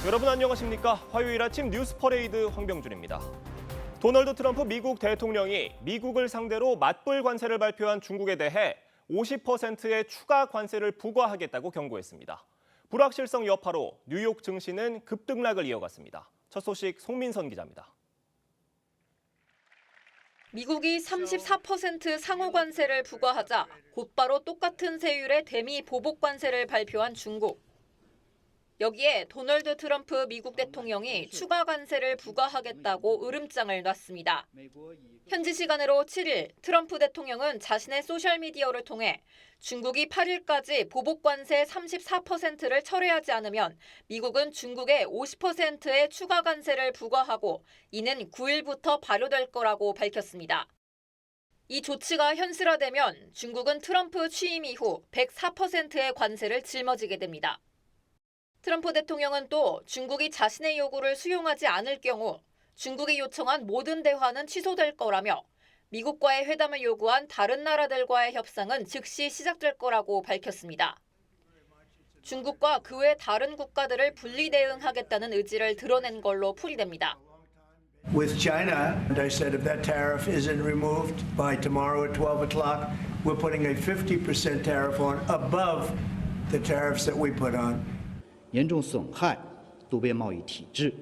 여러분 안녕하십니까? 화요일 아침 뉴스 퍼레이드 황병준입니다. 도널드 트럼프 미국 대통령이 미국을 상대로 맞불 관세를 발표한 중국에 대해 50%의 추가 관세를 부과하겠다고 경고했습니다. 불확실성 여파로 뉴욕 증시는 급등락을 이어갔습니다. 첫 소식 송민선 기자입니다. 미국이 34% 상호 관세를 부과하자 곧바로 똑같은 세율의 대미 보복 관세를 발표한 중국. 여기에 도널드 트럼프 미국 대통령이 추가 관세를 부과하겠다고 으름장을 놨습니다. 현지 시간으로 7일 트럼프 대통령은 자신의 소셜미디어를 통해 중국이 8일까지 보복 관세 34%를 철회하지 않으면 미국은 중국에 50%의 추가 관세를 부과하고 이는 9일부터 발효될 거라고 밝혔습니다. 이 조치가 현실화되면 중국은 트럼프 취임 이후 104%의 관세를 짊어지게 됩니다. 트럼프 대통령은 또 중국이 자신의 요구를 수용하지 않을 경우 중국이 요청한 모든 대화는 취소될 거라며 미국과의 회담을 요구한 다른 나라들과의 협상은 즉시 시작될 거라고 밝혔습니다. 중국과 그 외 다른 국가들을 분리 대응하겠다는 의지를 드러낸 걸로 풀이됩니다. With China, and I said if that tariff isn't removed by tomorrow at 12 o'clock, we're putting a 50% tariff on above the tariffs that we put on. 严重损害多边贸易体制，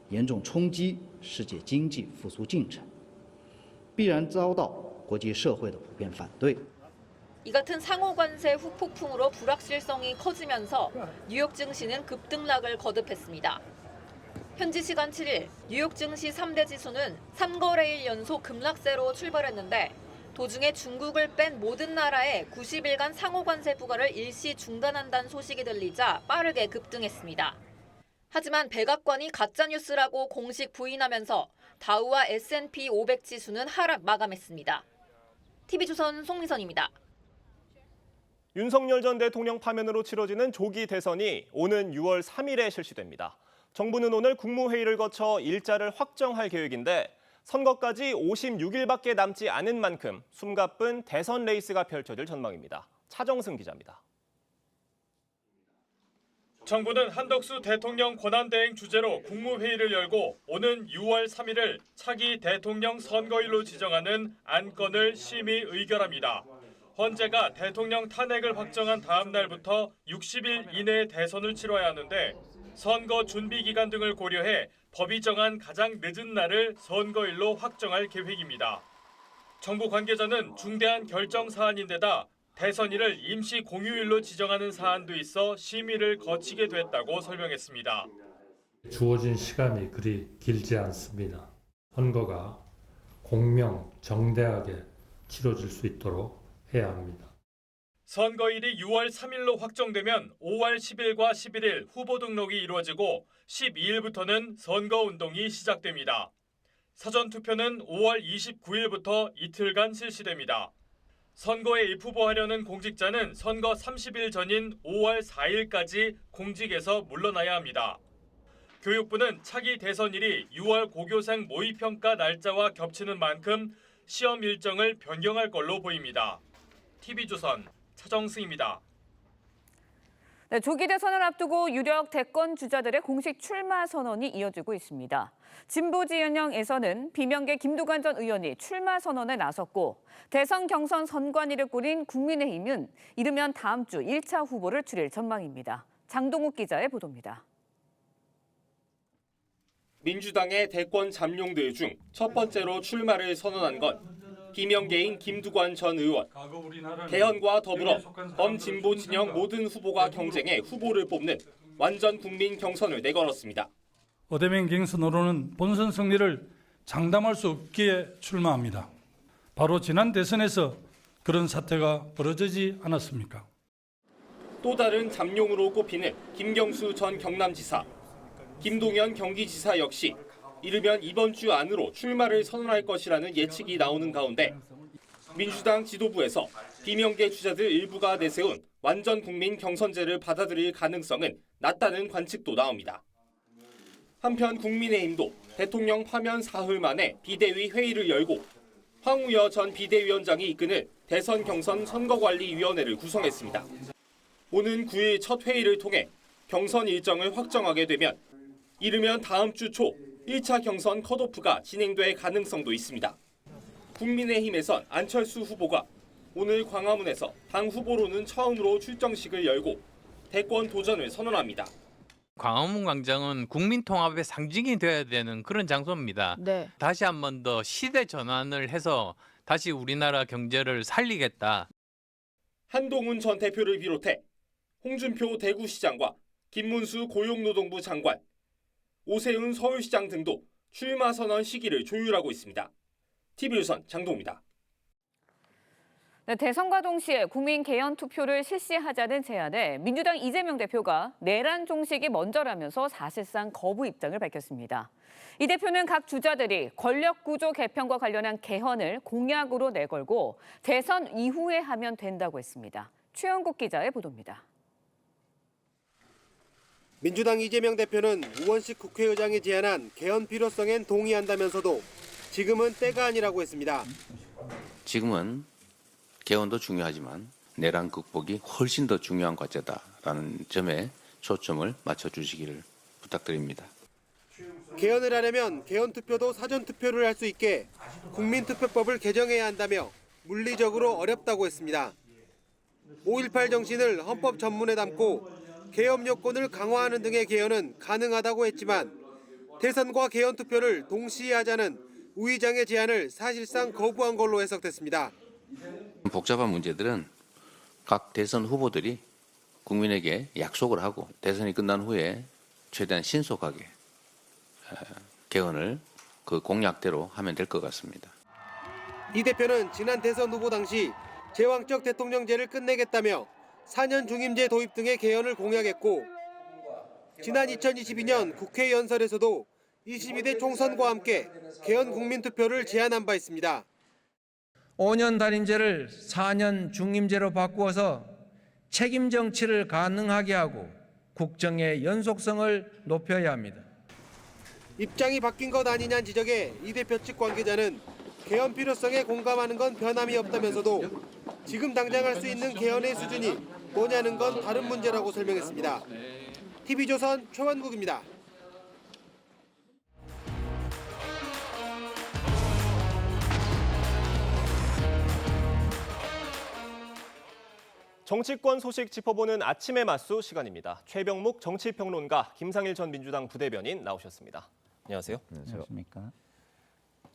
严重冲击世界经济复苏进程，必然遭到国际社会的普遍反对。 이 같은 상호 관세 후폭풍으로 불확실성이 커지면서 뉴욕 증시는 급등락을 거듭했습니다. 현지 시간 7일 뉴욕 증시 3대 지수는 3거래일 연속 급락세로 출발했는데 도중에 중국을 뺀 모든 나라의 90일간 상호 관세 부과를 일시 중단한다는 소식이 들리자 빠르게 급등했습니다. 하지만 백악관이 가짜뉴스라고 공식 부인하면서 다우와 S&P 500 지수는 하락 마감했습니다. TV조선 송미선입니다. 윤석열 전 대통령 파면으로 치러지는 조기 대선이 오는 6월 3일에 실시됩니다. 정부는 오늘 국무회의를 거쳐 일자를 확정할 계획인데 선거까지 56일밖에 남지 않은 만큼 숨가쁜 대선 레이스가 펼쳐질 전망입니다. 차정승 기자입니다. 정부는 한덕수 대통령 권한대행 주재로 국무회의를 열고 오는 6월 3일을 차기 대통령 선거일로 지정하는 안건을 심의 의결합니다. 헌재가 대통령 탄핵을 확정한 다음 날부터 60일 이내에 대선을 치러야 하는데 선거 준비 기간 등을 고려해 법이 정한 가장 늦은 날을 선거일로 확정할 계획입니다. 정부 관계자는 중대한 결정 사안인데다 대선일을 임시 공휴일로 지정하는 사안도 있어 심의를 거치게 됐다고 설명했습니다. 주어진 시간이 그리 길지 않습니다. 선거가 공명, 정대하게 치러질 수 있도록 해야 합니다. 선거일이 6월 3일로 확정되면 5월 10일과 11일 후보 등록이 이루어지고 12일부터는 선거운동이 시작됩니다. 사전투표는 5월 29일부터 이틀간 실시됩니다. 선거에 입후보하려는 공직자는 선거 30일 전인 5월 4일까지 공직에서 물러나야 합니다. 교육부는 차기 대선일이 6월 고교생 모의평가 날짜와 겹치는 만큼 시험 일정을 변경할 걸로 보입니다. TV조선 차정승입니다. 네, 조기 대선을 앞두고 유력 대권 주자들의 공식 출마 선언이 이어지고 있습니다. 진보 진영에서는 비명계 김두관 전 의원이 출마 선언에 나섰고 대선 경선 선관위를 꾸린 국민의힘은 이르면 다음 주 1차 후보를 추릴 전망입니다. 장동욱 기자의 보도입니다. 민주당의 대권 잠룡들 중 첫 번째로 출마를 선언한 건 비명계인 김두관 전 의원. 개헌과 더불어 범진보 진영 모든 후보가 경쟁해 후보를 뽑는 완전 국민 경선을 내걸었습니다. 어대면 경선으로는 본선 승리를 장담할 수 없기에 출마합니다. 바로 지난 대선에서 그런 사태가 벌어지지 않았습니까? 또 다른 잠룡으로 꼽히는 김경수 전 경남지사, 김동연 경기지사 역시 이르면 이번 주 안으로 출마를 선언할 것이라는 예측이 나오는 가운데 민주당 지도부에서 비명계 주자들 일부가 내세운 완전 국민 경선제를 받아들일 가능성은 낮다는 관측도 나옵니다. 한편 국민의힘도 대통령 파면 사흘 만에 비대위 회의를 열고 황우여 전 비대위원장이 이끄는 대선 경선 선거관리위원회를 구성했습니다. 오는 9일 첫 회의를 통해 경선 일정을 확정하게 되면 이르면 다음 주 초 1차 경선 컷오프가 진행될 가능성도 있습니다. 국민의힘에선 안철수 후보가 오늘 광화문에서 당 후보로는 처음으로 출정식을 열고 대권 도전을 선언합니다. 광화문 광장은 국민 통합의 상징이 되어야 되는 그런 장소입니다. 네. 다시 한 번 더 시대 전환을 해서 다시 우리나라 경제를 살리겠다. 한동훈 전 대표를 비롯해 홍준표 대구시장과 김문수 고용노동부 장관, 오세훈 서울시장 등도 출마 선언 시기를 조율하고 있습니다. TV조선 장동우입니다. 네, 대선과 동시에 국민 개연 투표를 실시하자는 제안에 민주당 이재명 대표가 내란 종식이 먼저라면서 사실상 거부 입장을 밝혔습니다. 이 대표는 각 주자들이 권력구조 개편과 관련한 개헌을 공약으로 내걸고 대선 이후에 하면 된다고 했습니다. 최영국 기자의 보도입니다. 민주당 이재명 대표는 우원식 국회의장이 제안한 개헌 필요성엔 동의한다면서도 지금은 때가 아니라고 했습니다. 지금은 개헌도 중요하지만 내란 극복이 훨씬 더 중요한 과제다라는 점에 초점을 맞춰주시기를 부탁드립니다. 개헌을 하려면 개헌 투표도 사전 투표를 할 수 있게 국민투표법을 개정해야 한다며 물리적으로 어렵다고 했습니다. 5.18 정신을 헌법 전문에 담고 개헌 요건을 강화하는 등의 개헌은 가능하다고 했지만 대선과 개헌 투표를 동시에 하자는 우 의장의 제안을 사실상 거부한 걸로 해석됐습니다. 복잡한 문제들은 각 대선 후보들이 국민에게 약속을 하고 대선이 끝난 후에 최대한 신속하게 개헌을 그 공약대로 하면 될 것 같습니다. 이 대표는 지난 대선 후보 당시 제왕적 대통령제를 끝내겠다며 4년 중임제 도입 등의 개헌을 공약했고 지난 2022년 국회 연설에서도 22대 총선과 함께 개헌 국민투표를 제안한 바 있습니다. 5년 단임제를 4년 중임제로 바꾸어서 책임 정치를 가능하게 하고 국정의 연속성을 높여야 합니다. 입장이 바뀐 것 아니냐는 지적에 이 대표 측 관계자는 개헌 필요성에 공감하는 건 변함이 없다면서도 지금 당장 할 수 있는 개헌의 수준이 뭐냐는 건 다른 문제라고 설명했습니다. TV조선 최원국입니다. 정치권 소식 짚어보는 아침의 맞수 시간입니다. 최병묵 정치평론가, 김상일 전 민주당 부대변인 나오셨습니다. 안녕하세요. 안녕하십니까.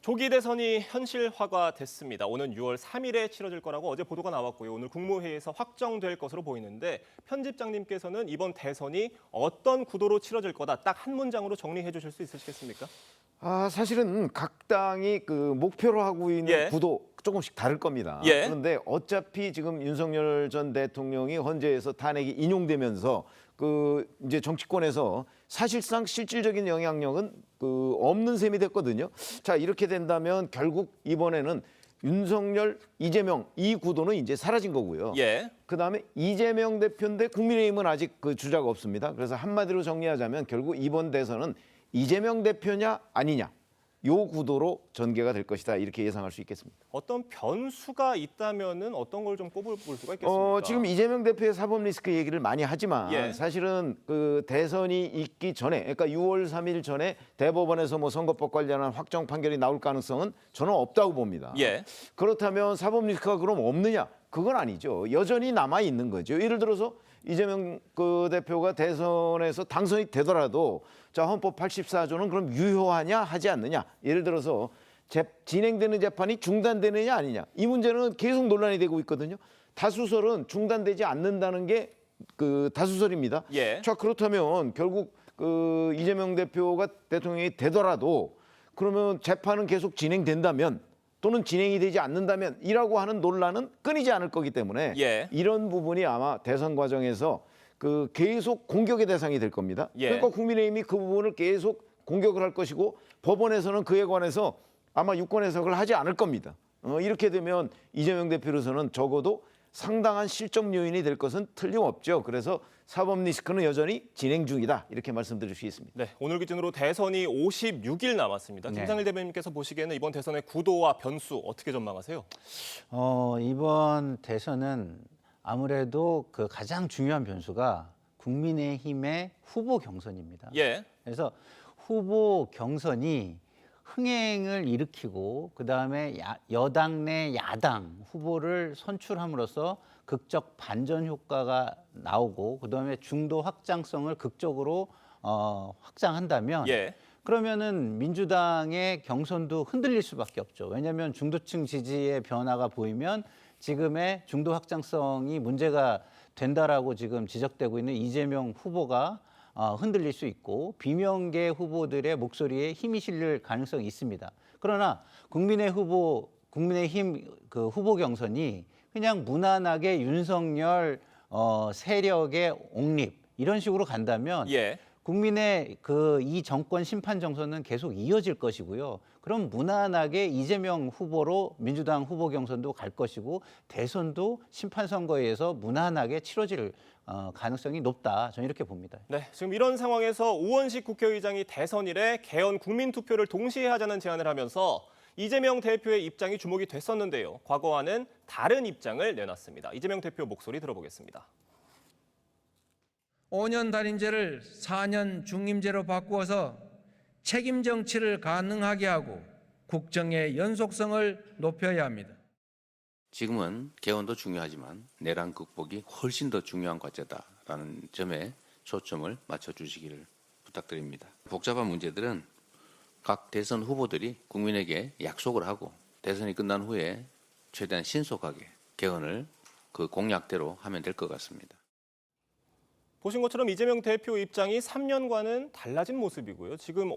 조기 대선이 현실화가 됐습니다. 오는 6월 3일에 치러질 거라고 어제 보도가 나왔고요. 오늘 국무회의에서 확정될 것으로 보이는데 편집장님께서는 이번 대선이 어떤 구도로 치러질 거다 딱 한 문장으로 정리해 주실 수 있으시겠습니까? 사실은 각 당이 그 목표로 하고 있는 구도 조금씩 다를 겁니다. 그런데 어차피 지금 윤석열 전 대통령이 헌재에서 탄핵이 인용되면서 그 이제 정치권에서 사실상 실질적인 영향력은 그 없는 셈이 됐거든요. 자, 이렇게 된다면 결국 이번에는 윤석열, 이재명 이 구도는 이제 사라진 거고요. 그다음에 이재명 대표인데 국민의힘은 아직 그 주자가 없습니다. 그래서 한마디로 정리하자면 결국 이번 대선은 이재명 대표냐 아니냐 요 구도로 전개가 될 것이다 이렇게 예상할 수 있겠습니다. 어떤 변수가 있다면은 어떤 걸 좀 꼽을 수가 있겠습니까? 지금 이재명 대표의 사법 리스크 얘기를 많이 하지만 사실은 그 대선이 있기 전에, 그러니까 6월 3일 전에 대법원에서 뭐 선거법 관련한 확정 판결이 나올 가능성은 저는 없다고 봅니다. 그렇다면 사법 리스크가 그럼 없느냐? 그건 아니죠. 여전히 남아 있는 거죠. 예를 들어서 이재명 그 대표가 대선에서 당선이 되더라도 자, 헌법 84조는 그럼 유효하냐 하지 않느냐. 예를 들어서 진행되는 재판이 중단되느냐 아니냐. 이 문제는 계속 논란이 되고 있거든요. 다수설은 중단되지 않는다는 게 그 다수설입니다. 자, 그렇다면 결국 그 이재명 대표가 대통령이 되더라도 그러면 재판은 계속 진행된다면 또는 진행이 되지 않는다면 이라고 하는 논란은 끊이지 않을 거기 때문에 이런 부분이 아마 대선 과정에서 그 계속 공격의 대상이 될 겁니다. 그러니까 국민의힘이 그 부분을 계속 공격을 할 것이고 법원에서는 그에 관해서 아마 유권 해석을 하지 않을 겁니다. 이렇게 되면 이재명 대표로서는 적어도 상당한 실점 요인이 될 것은 틀림없죠. 그래서 사법 리스크는 여전히 진행 중이다. 이렇게 말씀드릴 수 있습니다. 네, 오늘 기준으로 대선이 56일 남았습니다. 김상일 대변인께서 보시기에는 이번 대선의 구도와 변수 어떻게 전망하세요? 이번 대선은 아무래도 그 가장 중요한 변수가 국민의힘의 후보 경선입니다. 예. 그래서 후보 경선이 흥행을 일으키고 그다음에 여당 내 야당 후보를 선출함으로써 극적 반전 효과가 나오고 그다음에 중도 확장성을 극적으로 확장한다면 예. 그러면은 민주당의 경선도 흔들릴 수밖에 없죠. 왜냐하면 중도층 지지의 변화가 보이면 지금의 중도 확장성이 문제가 된다라고 지금 지적되고 있는 이재명 후보가 흔들릴 수 있고 비명계 후보들의 목소리에 힘이 실릴 가능성이 있습니다. 그러나 국민의힘 그 후보 경선이 그냥 무난하게 윤석열 세력의 옹립 이런 식으로 간다면 예. 국민의 이 정권 심판 정선은 계속 이어질 것이고요. 그럼 무난하게 이재명 후보로 민주당 후보 경선도 갈 것이고 대선도 심판 선거에 의해서 무난하게 치러질 가능성이 높다. 저는 이렇게 봅니다. 네, 지금 이런 상황에서 오원식 국회의장이 대선 이래 개헌 국민투표를 동시에 하자는 제안을 하면서 이재명 대표의 입장이 주목이 됐었는데요. 과거와는 다른 입장을 내놨습니다. 이재명 대표 목소리 들어보겠습니다. 5년 단임제를 4년 중임제로 바꾸어서 책임 정치를 가능하게 하고 국정의 연속성을 높여야 합니다. 지금은 개헌도 중요하지만 내란 극복이 훨씬 더 중요한 과제다라는 점에 초점을 맞춰주시기를 부탁드립니다. 복잡한 문제들은 각 대선 후보들이 국민에게 약속을 하고 대선이 끝난 후에 최대한 신속하게 개헌을 그 공약대로 하면 될 것 같습니다. 보신 것처럼 이재명 대표 입장이 3년과는 달라진 모습이고요. 지금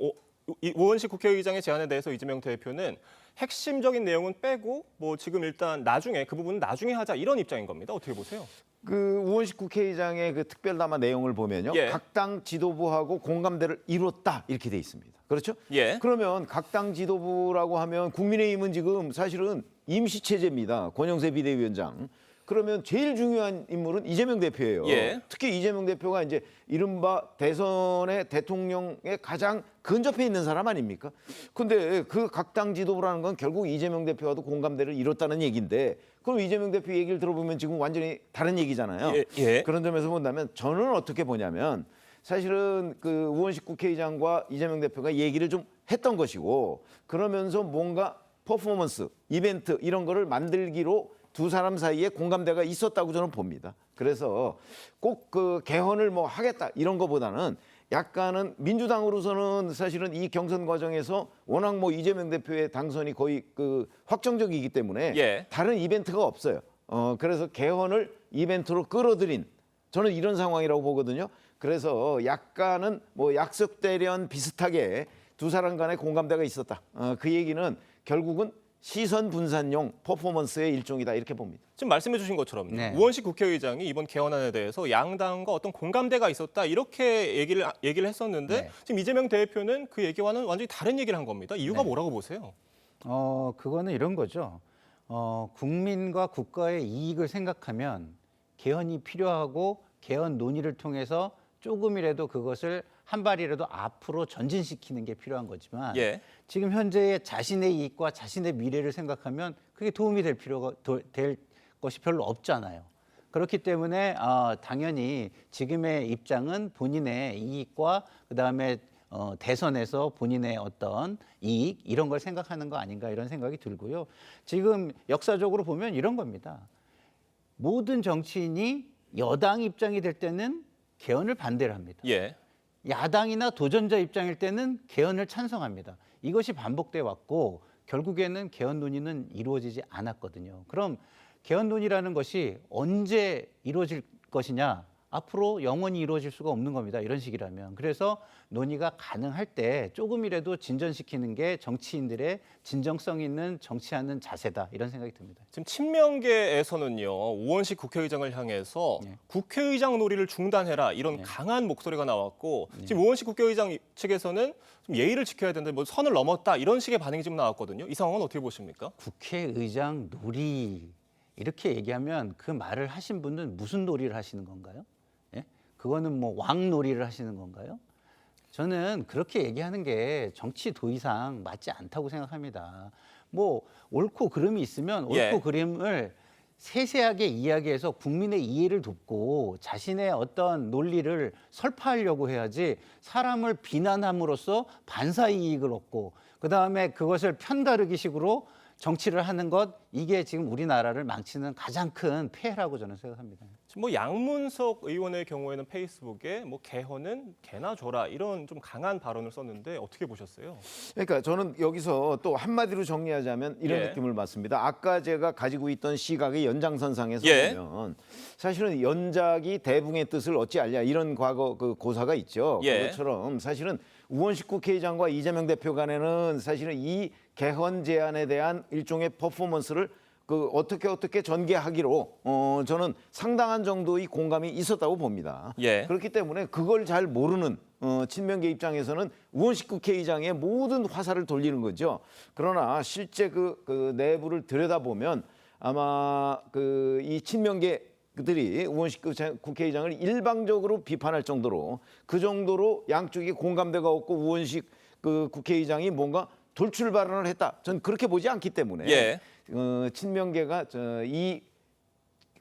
오원식 국회의장의 제안에 대해서 이재명 대표는 핵심적인 내용은 빼고 지금 일단 나중에 그 부분은 나중에 하자 이런 입장인 겁니다. 어떻게 보세요? 그 우원식 국회의장의 그 특별담화 내용을 보면요. 예. 각 당 지도부하고 공감대를 이뤘다 이렇게 돼 있습니다. 그렇죠? 예. 그러면 각 당 지도부라고 하면 국민의힘은 지금 사실은 임시체제입니다. 권영세 비대위원장. 그러면 제일 중요한 인물은 이재명 대표예요. 예. 특히 이재명 대표가 이제 이른바 대선의 대통령에 가장 근접해 있는 사람 아닙니까? 근데 그 각 당 지도부라는 건 결국 이재명 대표와도 공감대를 이뤘다는 얘기인데 그럼 이재명 대표 얘기를 들어보면 지금 완전히 다른 얘기잖아요. 예. 그런 점에서 본다면 저는 어떻게 보냐면 사실은 그 우원식 국회의장과 이재명 대표가 얘기를 좀 했던 것이고 그러면서 뭔가 퍼포먼스, 이벤트 이런 거를 만들기로 두 사람 사이에 공감대가 있었다고 저는 봅니다. 그래서 꼭 그 개헌을 하겠다 이런 거보다는 약간은 민주당으로서는 사실은 이 경선 과정에서 워낙 이재명 대표의 당선이 거의 그 확정적이기 때문에 예. 다른 이벤트가 없어요. 그래서 개헌을 이벤트로 끌어들인 저는 이런 상황이라고 보거든요. 그래서 약간은 약속대련 비슷하게 두 사람 간의 공감대가 있었다. 그 얘기는 결국은 시선 분산용 퍼포먼스의 일종이다 이렇게 봅니다. 지금 말씀해 주신 것처럼 네. 우원식 국회의장이 이번 개헌안에 대해서 양당과 어떤 공감대가 있었다 이렇게 얘기를 했었는데 네. 지금 이재명 대표는 그 얘기와는 완전히 다른 얘기를 한 겁니다. 이유가 네. 뭐라고 보세요? 그거는 이런 거죠. 국민과 국가의 이익을 생각하면 개헌이 필요하고 개헌 논의를 통해서 조금이라도 그것을 한 발이라도 앞으로 전진시키는 게 필요한 거지만 예. 지금 현재의 자신의 이익과 자신의 미래를 생각하면 그게 도움이 될 것이 별로 없잖아요. 그렇기 때문에 당연히 지금의 입장은 본인의 이익과 그다음에 대선에서 본인의 어떤 이익 이런 걸 생각하는 거 아닌가 이런 생각이 들고요. 지금 역사적으로 보면 이런 겁니다. 모든 정치인이 여당 입장이 될 때는 개헌을 반대를 합니다. 예. 야당이나 도전자 입장일 때는 개헌을 찬성합니다. 이것이 반복돼 왔고 결국에는 개헌 논의는 이루어지지 않았거든요. 그럼 개헌 논의라는 것이 언제 이루어질 것이냐? 앞으로 영원히 이루어질 수가 없는 겁니다. 이런 식이라면. 그래서 논의가 가능할 때 조금이라도 진전시키는 게 정치인들의 진정성 있는 정치하는 자세다. 이런 생각이 듭니다. 지금 친명계에서는요. 우원식 국회의장을 향해서 네. 국회의장 놀이를 중단해라 이런 강한 목소리가 나왔고 지금 우원식 국회의장 측에서는 좀 예의를 지켜야 되는데 선을 넘었다 이런 식의 반응이 지금 나왔거든요. 이 상황은 어떻게 보십니까? 국회의장 놀이 이렇게 얘기하면 그 말을 하신 분은 무슨 놀이를 하시는 건가요? 예? 그거는 왕놀이를 하시는 건가요? 저는 그렇게 얘기하는 게 정치 도의상 맞지 않다고 생각합니다. 옳고 그름이 있으면 옳고 예. 그름을 세세하게 이야기해서 국민의 이해를 돕고 자신의 어떤 논리를 설파하려고 해야지 사람을 비난함으로써 반사 이익을 얻고 그다음에 그것을 편가르기식으로 정치를 하는 것 이게 지금 우리나라를 망치는 가장 큰 폐해라고 저는 생각합니다. 지금 뭐 양문석 의원의 경우에는 페이스북에 뭐 개헌은 개나 줘라 이런 좀 강한 발언을 썼는데 어떻게 보셨어요? 그러니까 저는 여기서 또 한마디로 정리하자면 이런 예. 느낌을 받습니다. 아까 제가 가지고 있던 시각의 연장선상에서 예. 보면 사실은 연작이 대붕의 뜻을 어찌 알냐 이런 과거 그 고사가 있죠. 예. 그것처럼 사실은 우원식 국회의장과 이재명 대표 간에는 사실은 이 개헌 제안에 대한 일종의 퍼포먼스를 그 어떻게 전개하기로 저는 상당한 정도의 공감이 있었다고 봅니다. 예. 그렇기 때문에 그걸 잘 모르는 친명계 입장에서는 우원식 국회의장의 모든 화살을 돌리는 거죠. 그러나 실제 그 내부를 들여다보면 아마 이 친명계들이 우원식 국회의장을 일방적으로 비판할 정도로 그 정도로 양쪽이 공감대가 없고 우원식 그 국회의장이 뭔가 돌출 발언을 했다. 전 그렇게 보지 않기 때문에 예. 친명계가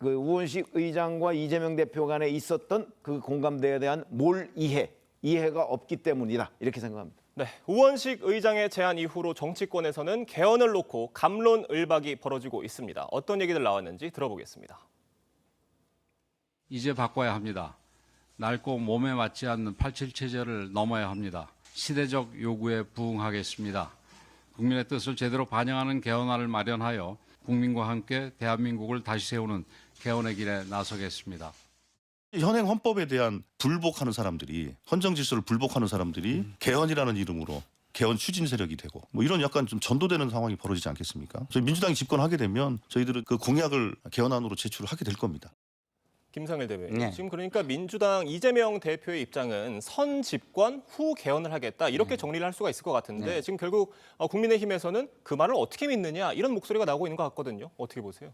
우원식 의장과 이재명 대표 간에 있었던 그 공감대에 대한 이해가 없기 때문이다. 이렇게 생각합니다. 네, 우원식 의장의 제안 이후로 정치권에서는 개헌을 놓고 갑론을박이 벌어지고 있습니다. 어떤 얘기들 나왔는지 들어보겠습니다. 이제 바꿔야 합니다. 낡고 몸에 맞지 않는 87 체제를 넘어야 합니다. 시대적 요구에 부응하겠습니다. 국민의 뜻을 제대로 반영하는 개헌안을 마련하여 국민과 함께 대한민국을 다시 세우는 개헌의 길에 나서겠습니다. 현행 헌법에 대한 불복하는 사람들이 헌정 질서를 불복하는 사람들이 개헌이라는 이름으로 개헌 추진 세력이 되고 뭐 이런 약간 좀 전도되는 상황이 벌어지지 않겠습니까? 저희 민주당이 집권하게 되면 저희들은 그 공약을 개헌안으로 제출을 하게 될 겁니다. 김상일 대변인. 네. 지금 그러니까 민주당 이재명 대표의 입장은 선 집권 후 개헌을 하겠다 이렇게 정리를 할 수가 있을 것 같은데 네. 지금 결국 국민의힘에서는 그 말을 어떻게 믿느냐 이런 목소리가 나오고 있는 것 같거든요. 어떻게 보세요?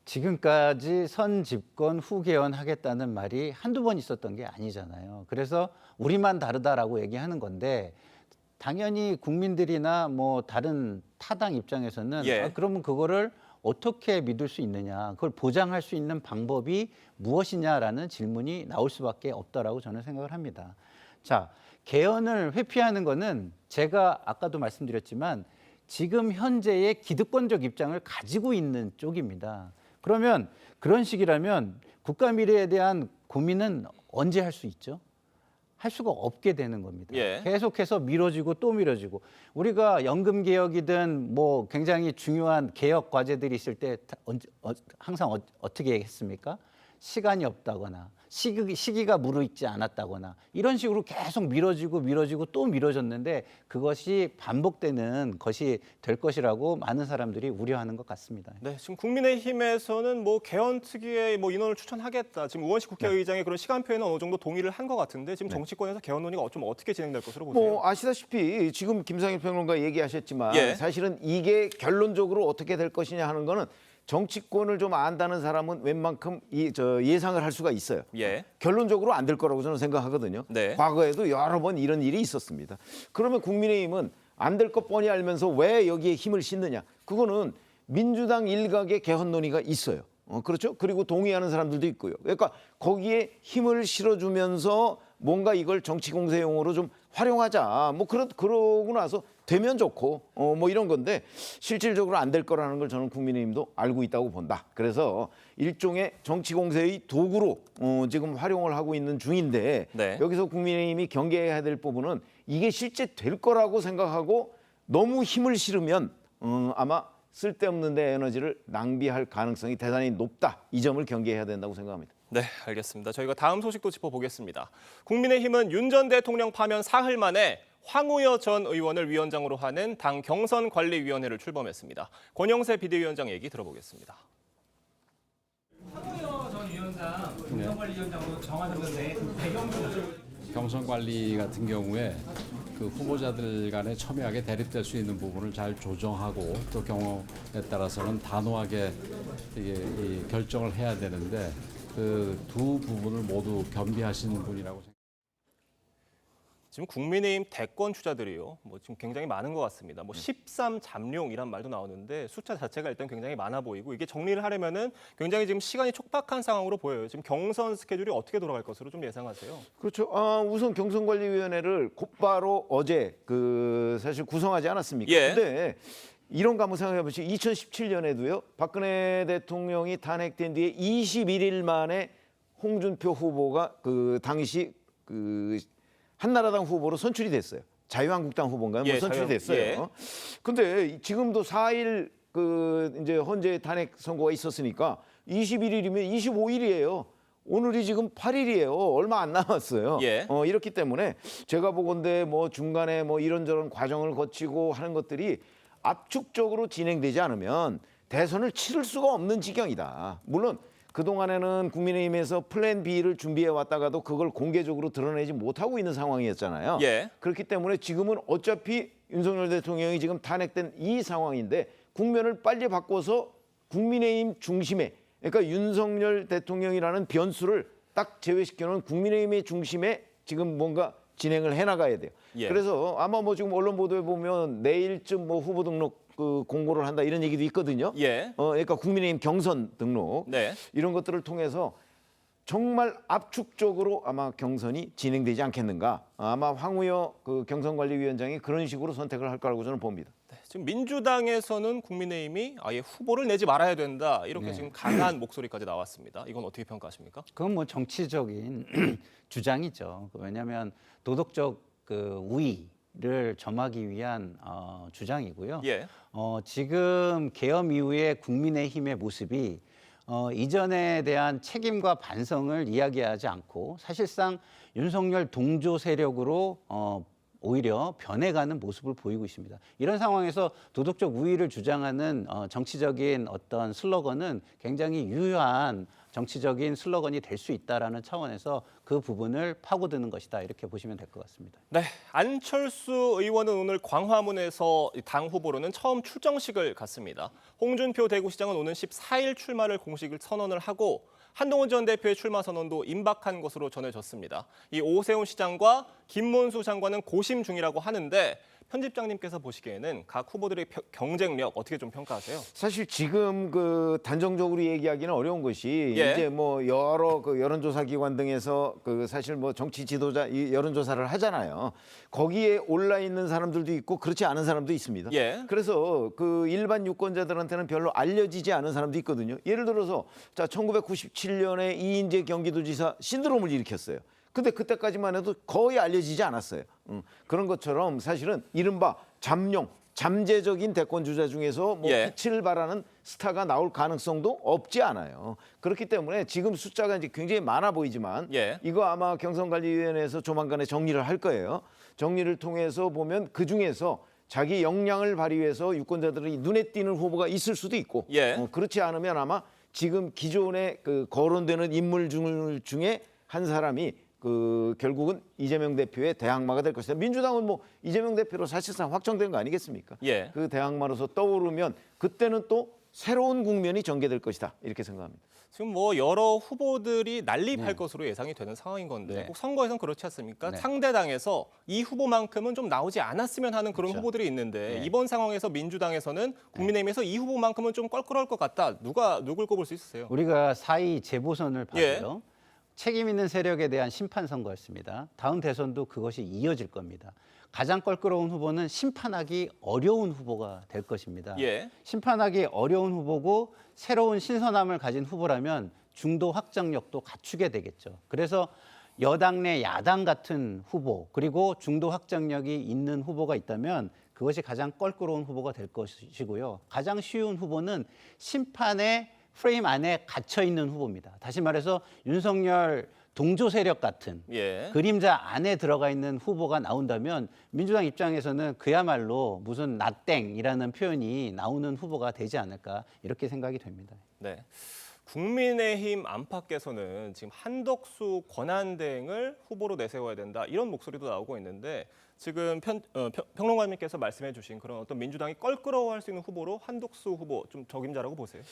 지금까지 선 집권 후 개헌하겠다는 말이 한두 번 있었던 게 아니잖아요. 그래서 우리만 다르다라고 얘기하는 건데 당연히 국민들이나 뭐 다른 타당 입장에서는 예. 그러면 그거를 어떻게 믿을 수 있느냐, 그걸 보장할 수 있는 방법이 무엇이냐라는 질문이 나올 수밖에 없다라고 저는 생각을 합니다. 자, 개헌을 회피하는 거는 제가 아까도 말씀드렸지만 지금 현재의 기득권적 입장을 가지고 있는 쪽입니다. 그러면 그런 식이라면 국가 미래에 대한 고민은 언제 할 수 있죠? 할 수가 없게 되는 겁니다. 예. 계속해서 미뤄지고 또 미뤄지고 우리가 연금 개혁이든 뭐 굉장히 중요한 개혁 과제들이 있을 때 항상 어떻게 했습니까? 시간이 없다거나 시기가 무르익지 않았다거나 이런 식으로 계속 미뤄지고 또 미뤄졌는데 그것이 반복되는 것이 될 것이라고 많은 사람들이 우려하는 것 같습니다. 네, 지금 국민의힘에서는 뭐 개헌 특위에 뭐 인원을 추천하겠다. 지금 우원식 국회의장의 그런 시간표에는 어느 정도 동의를 한 것 같은데 지금 정치권에서 개헌 논의가 좀 어떻게 진행될 것으로 보세요? 뭐 아시다시피 지금 김상일 평론가 얘기하셨지만 예. 사실은 이게 결론적으로 어떻게 될 것이냐 하는 거는 정치권을 좀 안다는 사람은 웬만큼 예상을 할 수가 있어요. 예. 결론적으로 안 될 거라고 저는 생각하거든요. 네. 과거에도 여러 번 이런 일이 있었습니다. 그러면 국민의힘은 안 될 것 뻔히 알면서 왜 여기에 힘을 싣느냐? 그거는 민주당 일각의 개헌 논의가 있어요. 그렇죠? 그리고 동의하는 사람들도 있고요. 그러니까 거기에 힘을 실어주면서 뭔가 이걸 정치 공세용으로 좀 활용하자. 뭐 그러고 나서 되면 좋고 뭐 이런 건데 실질적으로 안 될 거라는 걸 저는 국민의힘도 알고 있다고 본다. 그래서 일종의 정치 공세의 도구로 지금 활용을 하고 있는 중인데 네. 여기서 국민의힘이 경계해야 될 부분은 이게 실제 될 거라고 생각하고 너무 힘을 실으면 아마 쓸데없는 데 에너지를 낭비할 가능성이 대단히 높다. 이 점을 경계해야 된다고 생각합니다. 네, 알겠습니다. 저희가 다음 소식도 짚어보겠습니다. 국민의힘은 윤 전 대통령 파면 사흘 만에 황우여 전 의원을 위원장으로 하는 당 경선관리위원회를 출범했습니다. 권영세 비대위원장 얘기 들어보겠습니다. 황우여 전 위원장 경선관리위원장으로 정하셨는데 배경 경선관리 같은 경우에 그 후보자들 간에 첨예하게 대립될 수 있는 부분을 잘 조정하고 또 경우에 따라서는 단호하게 이 결정을 해야 되는데 그 두 부분을 모두 겸비하시는 분이라고 생각합니다. 지금 국민의힘 대권 주자들이요. 지금 굉장히 많은 것 같습니다. 13잠룡이란 말도 나오는데 숫자 자체가 일단 굉장히 많아 보이고 이게 정리를 하려면은 굉장히 지금 시간이 촉박한 상황으로 보여요. 지금 경선 스케줄이 어떻게 돌아갈 것으로 좀 예상하세요? 그렇죠. 우선 경선관리위원회를 곧바로 어제 사실 구성하지 않았습니까? 예. 근데 이런 거 한번 생각해 보시죠. 2017년에도요. 박근혜 대통령이 탄핵된 뒤에 21일 만에 홍준표 후보가 당시 한나라당 후보로 선출이 됐어요. 자유한국당 후보인가요? 예, 선출이 됐어요. 예. 근데 지금도 4일 이제 헌재 탄핵 선고가 있었으니까 21일이면 25일이에요. 오늘이 지금 8일이에요. 얼마 안 남았어요. 예. 이렇기 때문에 제가 보건대 중간에 이런저런 과정을 거치고 하는 것들이 압축적으로 진행되지 않으면 대선을 치를 수가 없는 지경이다. 물론 그동안에는 국민의힘에서 플랜 B를 준비해 왔다가도 그걸 공개적으로 드러내지 못하고 있는 상황이었잖아요. 예. 그렇기 때문에 지금은 어차피 윤석열 대통령이 지금 탄핵된 이 상황인데 국면을 빨리 바꿔서 국민의힘 중심에, 그러니까 윤석열 대통령이라는 변수를 딱 제외시켜놓은 국민의힘의 중심에 지금 뭔가 진행을 해나가야 돼요. 예. 그래서 아마 지금 언론 보도에 보면 내일쯤 후보 등록 공고를 한다 이런 얘기도 있거든요. 예. 그러니까 국민의힘 경선 등록 네. 이런 것들을 통해서 정말 압축적으로 아마 경선이 진행되지 않겠는가. 아마 황우여 경선관리위원장이 그런 식으로 선택을 할 거라고 저는 봅니다. 지금 민주당에서는 국민의힘이 아예 후보를 내지 말아야 된다 이렇게 지금 강한 목소리까지 나왔습니다. 이건 어떻게 평가하십니까? 그건 정치적인 주장이죠. 왜냐하면 도덕적 우위를 점하기 위한 주장이고요. 예. 지금 계엄 이후에 국민의힘의 모습이 이전에 대한 책임과 반성을 이야기하지 않고 사실상 윤석열 동조 세력으로 오히려 변해가는 모습을 보이고 있습니다. 이런 상황에서 도덕적 우위를 주장하는 정치적인 어떤 슬로건은 굉장히 유효한 정치적인 슬로건이 될 수 있다라는 차원에서 그 부분을 파고드는 것이다 이렇게 보시면 될 것 같습니다. 네, 안철수 의원은 오늘 광화문에서 당 후보로는 처음 출정식을 갖습니다. 홍준표 대구시장은 오는 14일 출마를 공식 선언을 하고 한동훈 전 대표의 출마 선언도 임박한 것으로 전해졌습니다. 이 오세훈 시장과 김문수 장관은 고심 중이라고 하는데 편집장님께서 보시기에는 각 후보들의 경쟁력 어떻게 좀 평가하세요? 사실 지금 단정적으로 얘기하기는 어려운 것이 예. 이제 여러 여론조사 기관 등에서 사실 정치 지도자 여론조사를 하잖아요. 거기에 올라 있는 사람들도 있고 그렇지 않은 사람도 있습니다. 예. 그래서 일반 유권자들한테는 별로 알려지지 않은 사람도 있거든요. 예를 들어서 1997년에 이인재 경기도지사 신드롬을 일으켰어요. 근데 그때까지만 해도 거의 알려지지 않았어요. 그런 것처럼 사실은 이른바 잠재적인 대권 주자 중에서 예. 빛을 발하는 스타가 나올 가능성도 없지 않아요. 그렇기 때문에 지금 숫자가 이제 굉장히 많아 보이지만 예. 이거 아마 경선관리위원회에서 조만간에 정리를 할 거예요. 정리를 통해서 보면 그 중에서 자기 역량을 발휘해서 유권자들이 눈에 띄는 후보가 있을 수도 있고 예. 그렇지 않으면 아마 지금 기존에 거론되는 인물 중에 한 사람이 결국은 이재명 대표의 대항마가 될 것이다. 민주당은 이재명 대표로 사실상 확정된 거 아니겠습니까? 예. 그 대항마로서 떠오르면 그때는 또 새로운 국면이 전개될 것이다. 이렇게 생각합니다. 지금 여러 후보들이 난립할 것으로 예상이 되는 상황인 건데 꼭 선거에선 그렇지 않습니까? 네. 상대당에서 이 후보만큼은 좀 나오지 않았으면 하는 그런 그렇죠. 후보들이 있는데 네. 이번 상황에서 민주당에서는 국민의힘에서 이 후보만큼은 좀 껄끄러울 것 같다. 누굴 꼽을 수 있으세요? 우리가 4.2 재보선을 예. 봐도요. 책임 있는 세력에 대한 심판 선거였습니다. 다음 대선도 그것이 이어질 겁니다. 가장 껄끄러운 후보는 심판하기 어려운 후보가 될 것입니다. 예. 심판하기 어려운 후보고 새로운 신선함을 가진 후보라면 중도 확장력도 갖추게 되겠죠. 그래서 여당 내 야당 같은 후보 그리고 중도 확장력이 있는 후보가 있다면 그것이 가장 껄끄러운 후보가 될 것이고요. 가장 쉬운 후보는 심판의 프레임 안에 갇혀 있는 후보입니다. 다시 말해서 윤석열 동조 세력 같은 예. 그림자 안에 들어가 있는 후보가 나온다면 민주당 입장에서는 그야말로 무슨 나땡이라는 표현이 나오는 후보가 되지 않을까 이렇게 생각이 됩니다. 네. 국민의힘 안팎에서는 지금 한덕수 권한대행을 후보로 내세워야 된다 이런 목소리도 나오고 있는데 지금 평론가님께서 말씀해 주신 그런 어떤 민주당이 껄끄러워할 수 있는 후보로 한덕수 후보 좀 적임자라고 보세요?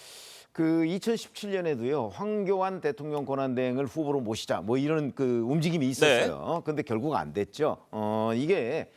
그 2017년에도요 황교안 대통령 권한대행을 후보로 모시자 뭐 이런 그 움직임이 있었어요. 근데 결국 안 됐죠. 이게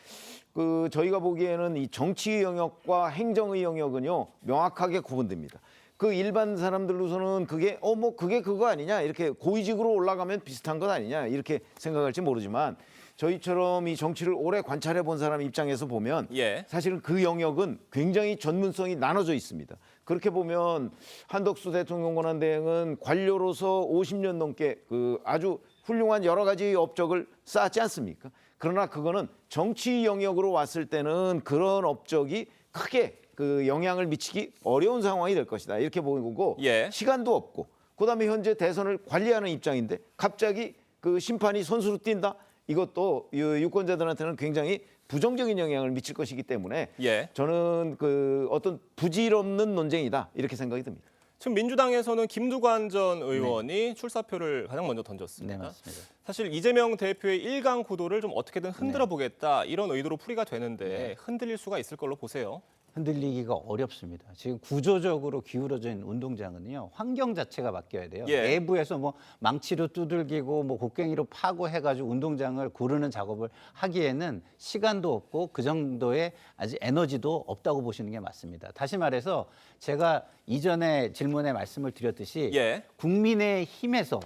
그 저희가 보기에는 이 정치 영역과 행정의 영역은요 명확하게 구분됩니다. 그 일반 사람들로서는 그게 뭐 그게 그거 아니냐 이렇게 고위직으로 올라가면 비슷한 것 아니냐 이렇게 생각할지 모르지만 저희처럼 이 정치를 오래 관찰해 본 사람 입장에서 보면 사실은 그 영역은 굉장히 전문성이 나눠져 있습니다. 그렇게 보면 한덕수 대통령 권한대행은 관료로서 50년 넘게 그 아주 훌륭한 여러 가지 업적을 쌓았지 않습니까? 그러나 그거는 정치 영역으로 왔을 때는 그런 업적이 크게 그 영향을 미치기 어려운 상황이 될 것이다. 이렇게 보고 시간도 없고 그다음에 현재 대선을 관리하는 입장인데 갑자기 그 심판이 선수로 뛴다. 이것도 유권자들한테는 굉장히 부정적인 영향을 미칠 것이기 때문에 저는 그 어떤 부질없는 논쟁이다. 이렇게 생각이 듭니다. 지금 민주당에서는 김두관 전 의원이 출사표를 가장 먼저 던졌습니다. 네, 맞습니다. 사실 이재명 대표의 일강 구도를 좀 어떻게든 흔들어 보겠다 이런 의도로 풀이가 되는데 흔들릴 수가 있을 걸로 보세요. 흔들리기가 어렵습니다. 지금 구조적으로 기울어진 운동장은요 환경 자체가 바뀌어야 돼요. 내부에서 뭐 망치로 두들기고 뭐 곡괭이로 파고 해가지고 운동장을 고르는 작업을 하기에는 시간도 없고 그 정도의 아직 에너지도 없다고 보시는 게 맞습니다. 다시 말해서 제가 이전에 질문에 말씀을 드렸듯이 국민의힘에서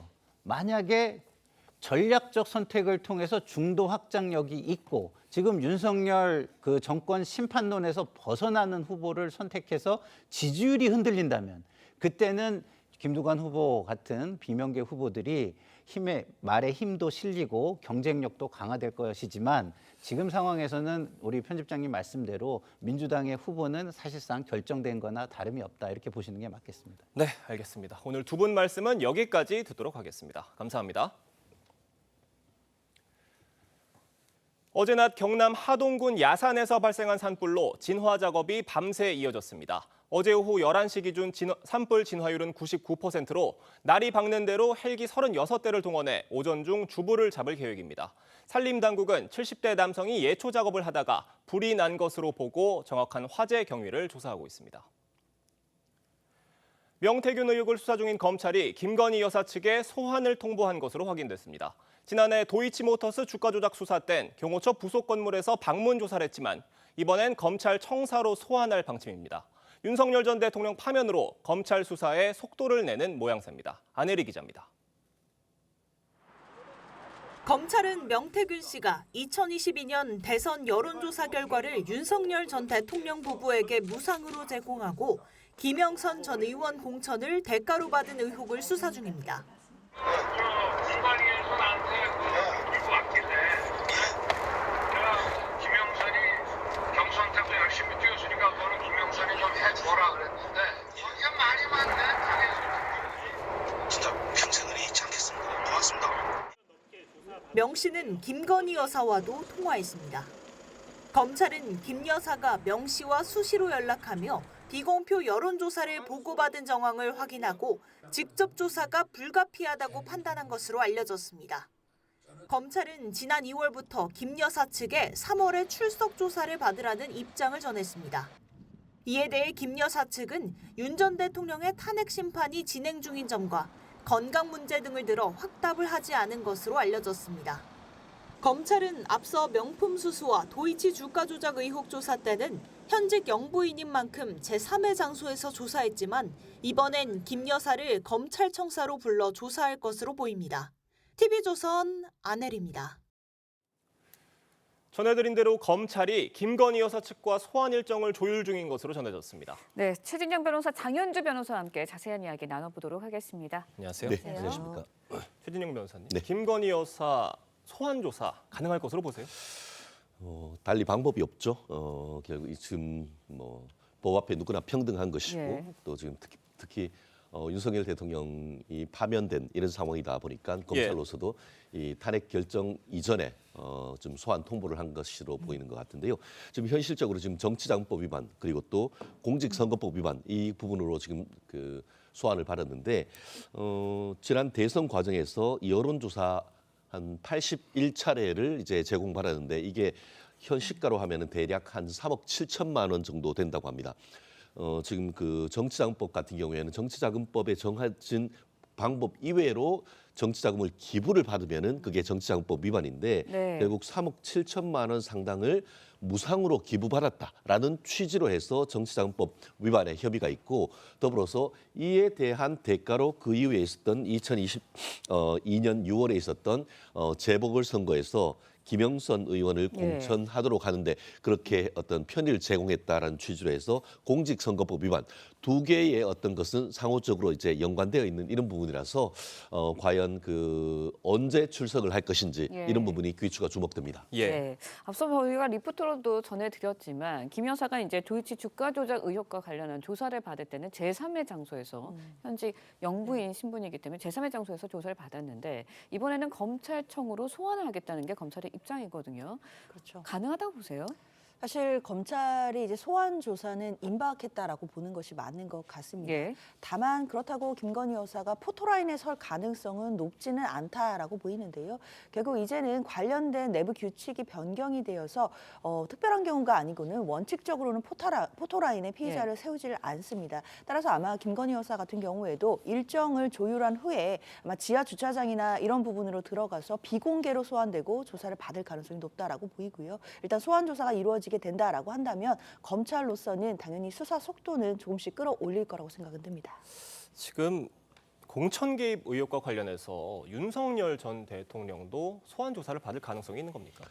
만약에 전략적 선택을 통해서 중도 확장력이 있고 지금 윤석열 그 정권 심판론에서 벗어나는 후보를 선택해서 지지율이 흔들린다면 그때는 김두관 후보 같은 비명계 후보들이 말에 힘도 실리고 경쟁력도 강화될 것이지만 지금 상황에서는 우리 편집장님 말씀대로 민주당의 후보는 사실상 결정된 거나 다름이 없다 이렇게 보시는 게 맞겠습니다. 네, 알겠습니다. 오늘 두 분 말씀은 여기까지 듣도록 하겠습니다. 감사합니다. 어제 낮 경남 하동군 야산에서 발생한 산불로 진화 작업이 밤새 이어졌습니다. 어제 오후 11시 기준 산불 진화율은 99%로 날이 밝는 대로 헬기 36대를 동원해 오전 중 주불을 잡을 계획입니다. 산림당국은 70대 남성이 예초 작업을 하다가 불이 난 것으로 보고 정확한 화재 경위를 조사하고 있습니다. 명태균 의혹을 수사 중인 검찰이 김건희 여사 측에 소환을 통보한 것으로 확인됐습니다. 지난해 도이치모터스 주가 조작 수사 땐 경호처 부속 건물에서 방문 조사를 했지만 이번엔 검찰 청사로 소환할 방침입니다. 윤석열 전 대통령 파면으로 검찰 수사에 속도를 내는 모양새입니다. 안혜리 기자입니다. 검찰은 명태균 씨가 2022년 대선 여론조사 결과를 윤석열 전 대통령 부부에게 무상으로 제공하고 김영선 전 의원 공천을 대가로 받은 의혹을 수사 중입니다. 공관위에서 나한테 들고 왔길래 내가 김영선이 경선때도 열심히 뛰었으니까 너는 김영선이 좀 해줘라 그랬는데 거기가 말이 많네. 진짜 평생을 잊지 않겠습니다. 고맙습니다. 명 씨는 김건희 여사와도 통화했습니다. 검찰은 김 여사가 명 씨와 수시로 연락하며 비공표 여론조사를 보고받은 정황을 확인하고 직접 조사가 불가피하다고 판단한 것으로 알려졌습니다. 검찰은 지난 2월부터 김 여사 측에 3월에 출석 조사를 받으라는 입장을 전했습니다. 이에 대해 김 여사 측은 윤 전 대통령의 탄핵 심판이 진행 중인 점과 건강 문제 등을 들어 확답을 하지 않은 것으로 알려졌습니다. 검찰은 앞서 명품 수수와 도이치 주가 조작 의혹 조사 때는 현직 영부인인 만큼 제3의 장소에서 조사했지만 이번엔 김 여사를 검찰청사로 불러 조사할 것으로 보입니다. TV조선 안혜리입니다. 전해드린 대로 검찰이 김건희 여사 측과 소환 일정을 조율 중인 것으로 전해졌습니다. 네, 최진영 변호사, 장현주 변호사와 함께 자세한 이야기 나눠보도록 하겠습니다. 안녕하세요. 네, 안녕하십니까. 최진영 변호사님, 김건희 여사 소환 조사 가능할 것으로 보세요? 달리 방법이 없죠. 결국 지금 법 앞에 누구나 평등한 것이고 또 지금 특히 윤석열 대통령이 파면된 이런 상황이다 보니까 검찰로서도 이 탄핵 결정 이전에 좀 소환 통보를 한 것으로 보이는 것 같은데요. 지금 현실적으로 지금 정치자금법 위반 그리고 또 공직선거법 위반 이 부분으로 지금 그 소환을 받았는데 지난 대선 과정에서 여론조사 한 81차례를 이제 제공받았는데 이게 현 시가로 하면은 대략 한 3억 7천만 원 정도 된다고 합니다. 지금 그 정치자금법 같은 경우에는 정치자금법에 정해진 방법 이외로 정치자금을 기부를 받으면은 그게 정치자금법 위반인데 네. 결국 3억 7천만 원 상당을 무상으로 기부받았다라는 취지로 해서 정치자금법 위반의 혐의가 있고 더불어서 이에 대한 대가로 그 이후에 있었던 2022년 6월에 있었던 재보궐선거에서 김영선 의원을 공천하도록 하는데 그렇게 어떤 편의를 제공했다라는 취지로 해서 공직선거법 위반 두 개의 어떤 것은 상호적으로 이제 연관되어 있는 이런 부분이라서 과연 그 언제 출석을 할 것인지 이런 부분이 귀추가 주목됩니다. 네. 앞서 저희가 리포터로도 전해드렸지만 김 여사가 이제 도이치 주가 조작 의혹과 관련한 조사를 받을 때는 제3의 장소에서 현직 영부인 신분이기 때문에 제3의 장소에서 조사를 받았는데 이번에는 검찰청으로 소환을 하겠다는 게 검찰의 입장이거든요. 그렇죠. 가능하다고 보세요? 사실 검찰이 이제 소환 조사는 임박했다라고 보는 것이 맞는 것 같습니다. 예. 다만 그렇다고 김건희 여사가 포토라인에 설 가능성은 높지는 않다라고 보이는데요. 결국 이제는 관련된 내부 규칙이 변경이 되어서 특별한 경우가 아니고는 원칙적으로는 포토라인에 피의자를 세우지를 않습니다. 따라서 아마 김건희 여사 같은 경우에도 일정을 조율한 후에 아마 지하 주차장이나 이런 부분으로 들어가서 비공개로 소환되고 조사를 받을 가능성이 높다라고 보이고요. 일단 소환 조사가 이루어지게 된다라고 한다면 검찰로서는 당연히 수사 속도는 조금씩 끌어올릴 거라고 생각은 듭니다. 지금 공천 개입 의혹과 관련해서 윤석열 전 대통령도 소환 조사를 받을 가능성이 있는 겁니까?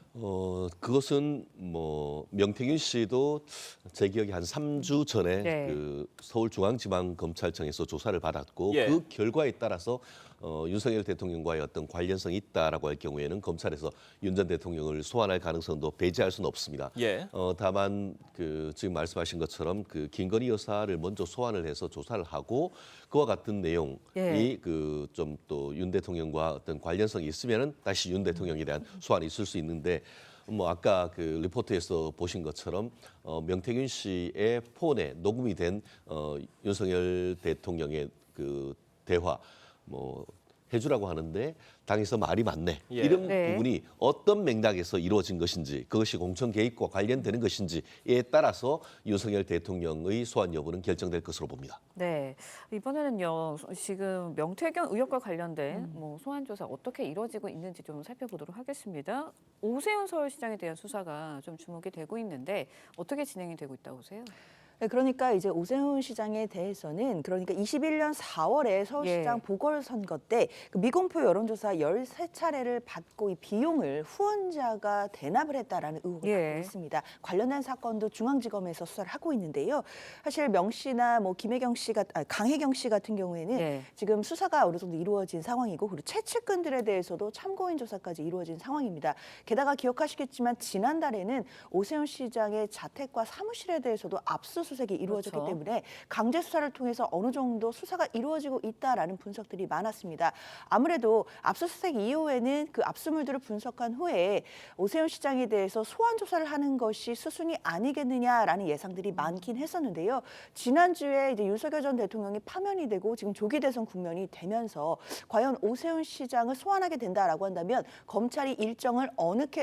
그것은 뭐 명태균 씨도 제 기억에 한 3주 전에 그 서울중앙지방검찰청에서 조사를 받았고 그 결과에 따라서 윤석열 대통령과의 어떤 관련성이 있다라고 할 경우에는 검찰에서 윤 전 대통령을 소환할 가능성도 배제할 수는 없습니다. 다만 그 지금 말씀하신 것처럼 그 김건희 여사를 먼저 소환을 해서 조사를 하고 그와 같은 내용이 그 좀 또 윤 대통령과 어떤 관련성이 있으면은 다시 윤 대통령에 대한 소환이 있을 수 있는데 뭐 아까 그 리포트에서 보신 것처럼 명태균 씨의 폰에 녹음이 된 윤석열 대통령의 그 대화 뭐 해주라고 하는데 당에서 말이 많네. 이런 부분이 어떤 맥락에서 이루어진 것인지 그것이 공천 개입과 관련되는 것인지에 따라서 윤석열 대통령의 소환 여부는 결정될 것으로 봅니다. 네, 이번에는요. 지금 명태균 의혹과 관련된 소환 조사 어떻게 이루어지고 있는지 좀 살펴보도록 하겠습니다. 오세훈 서울시장에 대한 수사가 좀 주목이 되고 있는데 어떻게 진행이 되고 있다고 보세요? 네, 그러니까 이제 오세훈 시장에 대해서는 그러니까 21년 4월에 서울시장 보궐선거 때 그 미공표 여론조사 13차례를 받고 이 비용을 후원자가 대납을 했다라는 의혹을 받고 있습니다. 관련된 사건도 중앙지검에서 수사를 하고 있는데요. 사실 명 씨나 뭐 강혜경 씨 같은 경우에는 지금 수사가 어느 정도 이루어진 상황이고 그리고 최측근들에 대해서도 참고인 조사까지 이루어진 상황입니다. 게다가 기억하시겠지만 지난달에는 오세훈 시장의 자택과 사무실에 대해서도 압수수색이 이루어졌기 때문에 강제 수사를 통해서 어느 정도 수사가 이루어지고 있다라는 분석들이 많았습니다. 아무래도 압수수색 이후에는 그 압수물들을 분석한 후에 오세훈 시장에 대해서 소환 조사를 하는 것이 수순이 아니겠느냐라는 예상들이 많긴 했었는데요. 지난주에 이제 윤석열 전 대통령이 파면이 되고 지금 조기 대선 국면이 되면서 과연 오세훈 시장을 소환하게 된다라고 한다면 검찰이 일정을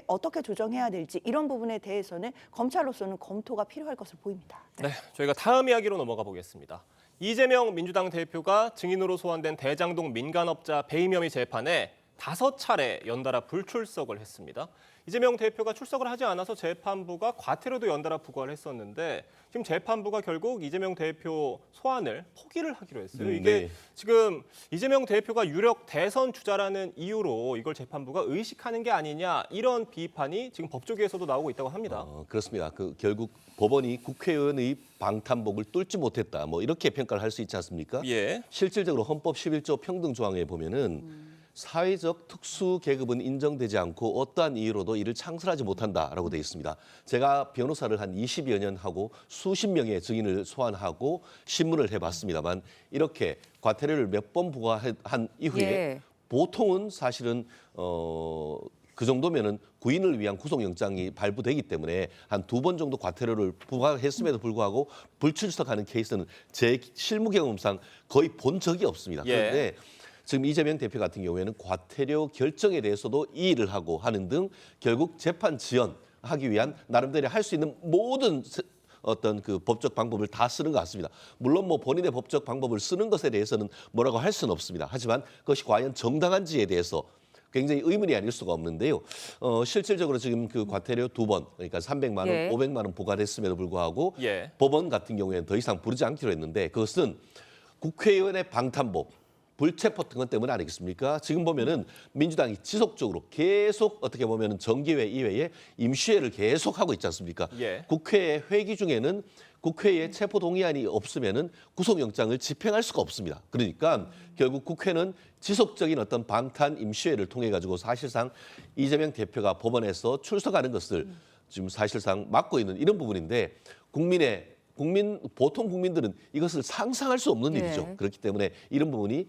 어떻게 조정해야 될지 이런 부분에 대해서는 검찰로서는 검토가 필요할 것으로 보입니다. 네, 저희가 다음 이야기로 넘어가 보겠습니다. 이재명 민주당 대표가 증인으로 소환된 대장동 민간업자 배임 혐의 재판에 5차례 연달아 불출석을 했습니다. 이재명 대표가 출석을 하지 않아서 재판부가 과태료도 연달아 부과를 했었는데 지금 재판부가 결국 이재명 대표 소환을 포기를 하기로 했어요. 이게 지금 이재명 대표가 유력 대선 주자라는 이유로 이걸 재판부가 의식하는 게 아니냐 이런 비판이 지금 법조계에서도 나오고 있다고 합니다. 그렇습니다. 결국 법원이 국회의원의 방탄복을 뚫지 못했다. 뭐 이렇게 평가를 할 수 있지 않습니까? 실질적으로 헌법 11조 평등 조항에 보면은 사회적 특수 계급은 인정되지 않고 어떠한 이유로도 이를 창설하지 못한다라고 되어 있습니다. 제가 변호사를 한 20여 년 하고 수십 명의 증인을 소환하고 신문을 해봤습니다만 이렇게 과태료를 몇 번 부과한 이후에 보통은 사실은 그 정도면은 구인을 위한 구속영장이 발부되기 때문에 한 2번 정도 과태료를 부과했음에도 불구하고 불출석하는 케이스는 제 실무 경험상 거의 본 적이 없습니다. 그런데 지금 이재명 대표 같은 경우에는 과태료 결정에 대해서도 이의를 하고 하는 등 결국 재판 지연하기 위한 나름대로 할 수 있는 모든 어떤 그 법적 방법을 다 쓰는 것 같습니다. 물론 뭐 본인의 법적 방법을 쓰는 것에 대해서는 뭐라고 할 수는 없습니다. 하지만 그것이 과연 정당한지에 대해서 굉장히 의문이 아닐 수가 없는데요. 실질적으로 지금 그 과태료 2번, 그러니까 300만 원, 500만 원 부과됐음에도 불구하고 법원 같은 경우에는 더 이상 부르지 않기로 했는데 그것은 국회의원의 방탄복, 불체포 특권 때문 아니겠습니까? 지금 보면은 민주당이 지속적으로 계속 어떻게 보면은 정기회 이외에 임시회를 계속 하고 있지 않습니까? 국회 회기 중에는 국회에 체포 동의안이 없으면은 구속영장을 집행할 수가 없습니다. 그러니까 결국 국회는 지속적인 어떤 방탄 임시회를 통해 가지고 사실상 이재명 대표가 법원에서 출석하는 것을 지금 사실상 막고 있는 이런 부분인데 보통 국민들은 이것을 상상할 수 없는 일이죠. 그렇기 때문에 이런 부분이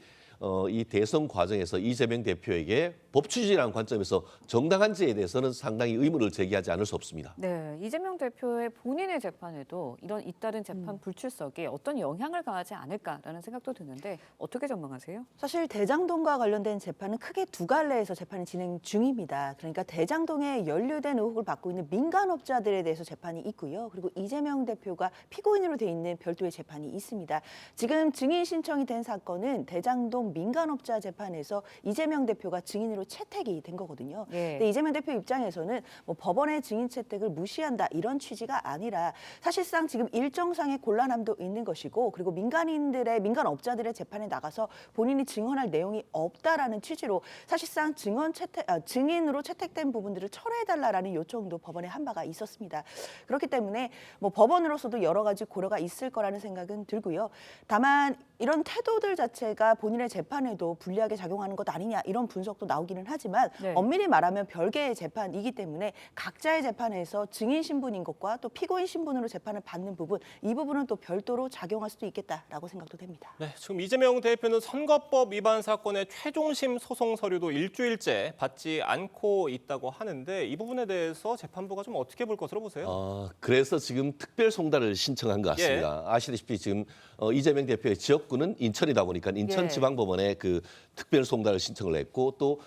이 대선 과정에서 이재명 대표에게 법 추진이라는 관점에서 정당한지에 대해서는 상당히 의문을 제기하지 않을 수 없습니다. 네, 이재명 대표의 본인의 재판에도 이런 잇따른 재판 불출석이 어떤 영향을 가하지 않을까라는 생각도 드는데 어떻게 전망하세요? 사실 대장동과 관련된 재판은 크게 두 갈래에서 재판이 진행 중입니다. 그러니까 대장동에 연루된 의혹을 받고 있는 민간업자들에 대해서 재판이 있고요. 그리고 이재명 대표가 피고인으로 돼 있는 별도의 재판이 있습니다. 지금 증인 신청이 된 사건은 대장동 민간업자 재판에서 이재명 대표가 증인으로 채택이 된 거거든요. 근데 이재명 대표 입장에서는 뭐 법원의 증인 채택을 무시한다 이런 취지가 아니라 사실상 지금 일정상의 곤란함도 있는 것이고 그리고 민간업자들의 재판에 나가서 본인이 증언할 내용이 없다라는 취지로 사실상 증인으로 채택된 부분들을 철회해달라라는 요청도 법원에 한 바가 있었습니다. 그렇기 때문에 뭐 법원으로서도 여러 가지 고려가 있을 거라는 생각은 들고요. 다만 이런 태도들 자체가 본인의 재판에도 불리하게 작용하는 것 아니냐 이런 분석도 나오기는 하지만 엄밀히 말하면 별개의 재판이기 때문에 각자의 재판에서 증인 신분인 것과 또 피고인 신분으로 재판을 받는 부분 이 부분은 또 별도로 작용할 수도 있겠다라고 생각도 됩니다. 네, 지금 이재명 대표는 선거법 위반 사건의 최종심 소송 서류도 일주일째 받지 않고 있다고 하는데 이 부분에 대해서 재판부가 좀 어떻게 볼 것으로 보세요? 그래서 지금 특별 송달을 신청한 것 같습니다. 아시다시피 지금 이재명 대표의 지역구는 인천이다 보니까 인천지방법원에 그 특별 송달을 신청을 했고 또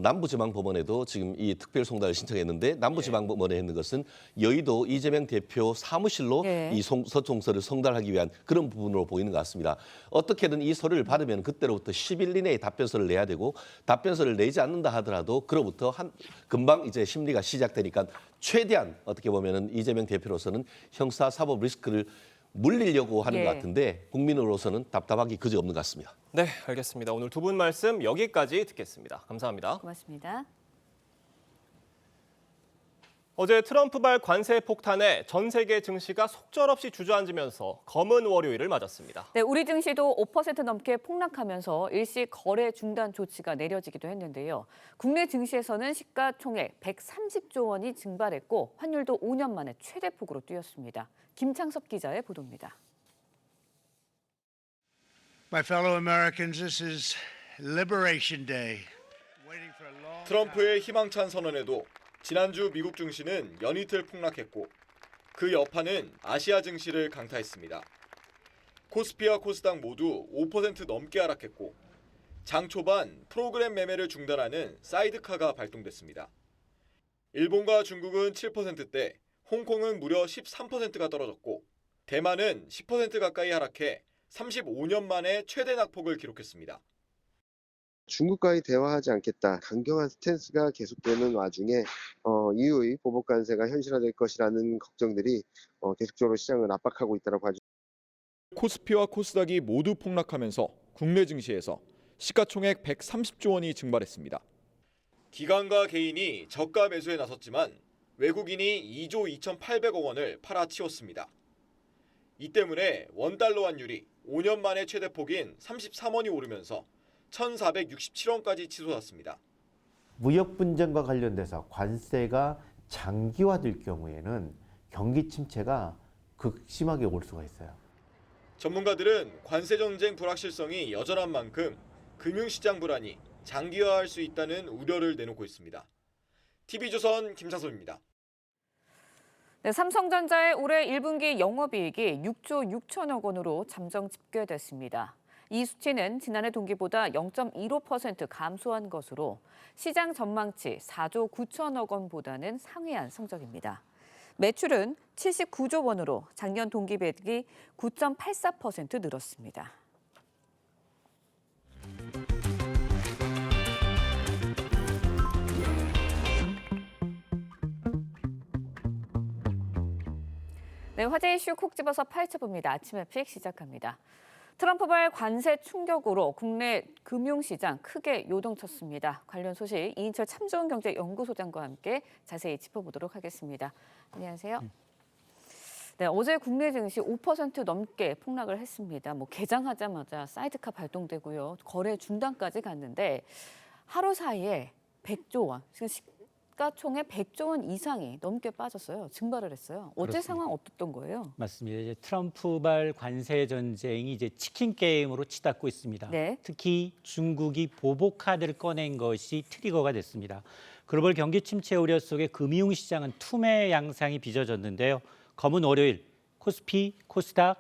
남부지방법원에도 지금 이 특별 송달을 신청했는데 남부지방법원에 했는 것은 여의도 이재명 대표 사무실로 이 서총서를 송달하기 위한 그런 부분으로 보이는 것 같습니다. 어떻게든 이 서류를 받으면 그때로부터 10일 이내에 답변서를 내야 되고 답변서를 내지 않는다 하더라도 그로부터 금방 이제 심리가 시작되니까 최대한 어떻게 보면은 이재명 대표로서는 형사 사법 리스크를 물리려고 하는 것 같은데 국민으로서는 답답하기 그지없는 것 같습니다. 네, 알겠습니다. 오늘 두 분 말씀 여기까지 듣겠습니다. 감사합니다. 고맙습니다. 어제 트럼프발 관세 폭탄에 전 세계 증시가 속절없이 주저앉으면서 검은 월요일을 맞았습니다. 네, 우리 증시도 5% 넘게 폭락하면서 일시 거래 중단 조치가 내려지기도 했는데요. 국내 증시에서는 시가총액 130조 원이 증발했고 환율도 5년 만에 최대폭으로 뛰었습니다. 김창섭 기자의 보도입니다. My fellow Americans, this is Liberation Day. 트럼프의 희망찬 선언에도 지난주 미국 증시는 연이틀 폭락했고 그 여파는 아시아 증시를 강타했습니다. 코스피와 코스닥 모두 5% 넘게 하락했고 장 초반 프로그램 매매를 중단하는 사이드카가 발동됐습니다. 일본과 중국은 7%대, 홍콩은 무려 13%가 떨어졌고 대만은 10% 가까이 하락해 35년 만에 최대 낙폭을 기록했습니다. 중국과의 대화하지 않겠다. 강경한 스탠스가 계속되는 와중에 이후의 보복 관세가 현실화될 것이라는 걱정들이 계속적으로 시장을 압박하고 있다고 하죠. 코스피와 코스닥이 모두 폭락하면서 국내 증시에서 시가총액 130조 원이 증발했습니다. 기관과 개인이 저가 매수에 나섰지만 외국인이 2조 2,800억 원을 팔아치웠습니다. 이 때문에 원달러 환율이 5년 만에 최대폭인 33원이 오르면서 1,467원까지 치솟았습니다. 무역 분쟁과 관련돼서 관세가 장기화될 경우에는 경기 침체가 극심하게 올 수가 있어요. 전문가들은 관세 전쟁 불확실성이 여전한 만큼 금융시장 불안이 장기화할 수 있다는 우려를 내놓고 있습니다. TV조선 김사소입니다. 네, 삼성전자의 올해 1분기 영업이익이 6조 6천억 원으로 잠정 집계됐습니다. 이 수치는 지난해 동기보다 0.15% 감소한 것으로 시장 전망치 4조 9천억 원보다는 상회한 성적입니다. 매출은 79조 원으로 작년 동기 대비 9.84% 늘었습니다. 네, 화제 이슈 콕 집어서 파헤쳐봅니다. 아침에 픽 시작합니다. 트럼프발 관세 충격으로 국내 금융시장 크게 요동쳤습니다. 관련 소식 이인철 참좋은경제연구소장과 함께 자세히 짚어보도록 하겠습니다. 안녕하세요. 네, 어제 국내 증시 5% 넘게 폭락을 했습니다. 개장하자마자 사이드카 발동되고요. 거래 중단까지 갔는데 하루 사이에 100조 원, 시가총액 100조 원 이상이 넘게 빠졌어요. 증발을 했어요. 어제 그렇습니다. 상황 어땠던 거예요? 맞습니다. 이제 트럼프발 관세 전쟁이 이제 치킨 게임으로 치닫고 있습니다. 네. 특히 중국이 보복 카드를 꺼낸 것이 트리거가 됐습니다. 글로벌 경기 침체 우려 속에 금융시장은 투매 양상이 빚어졌는데요. 검은 월요일 코스피, 코스닥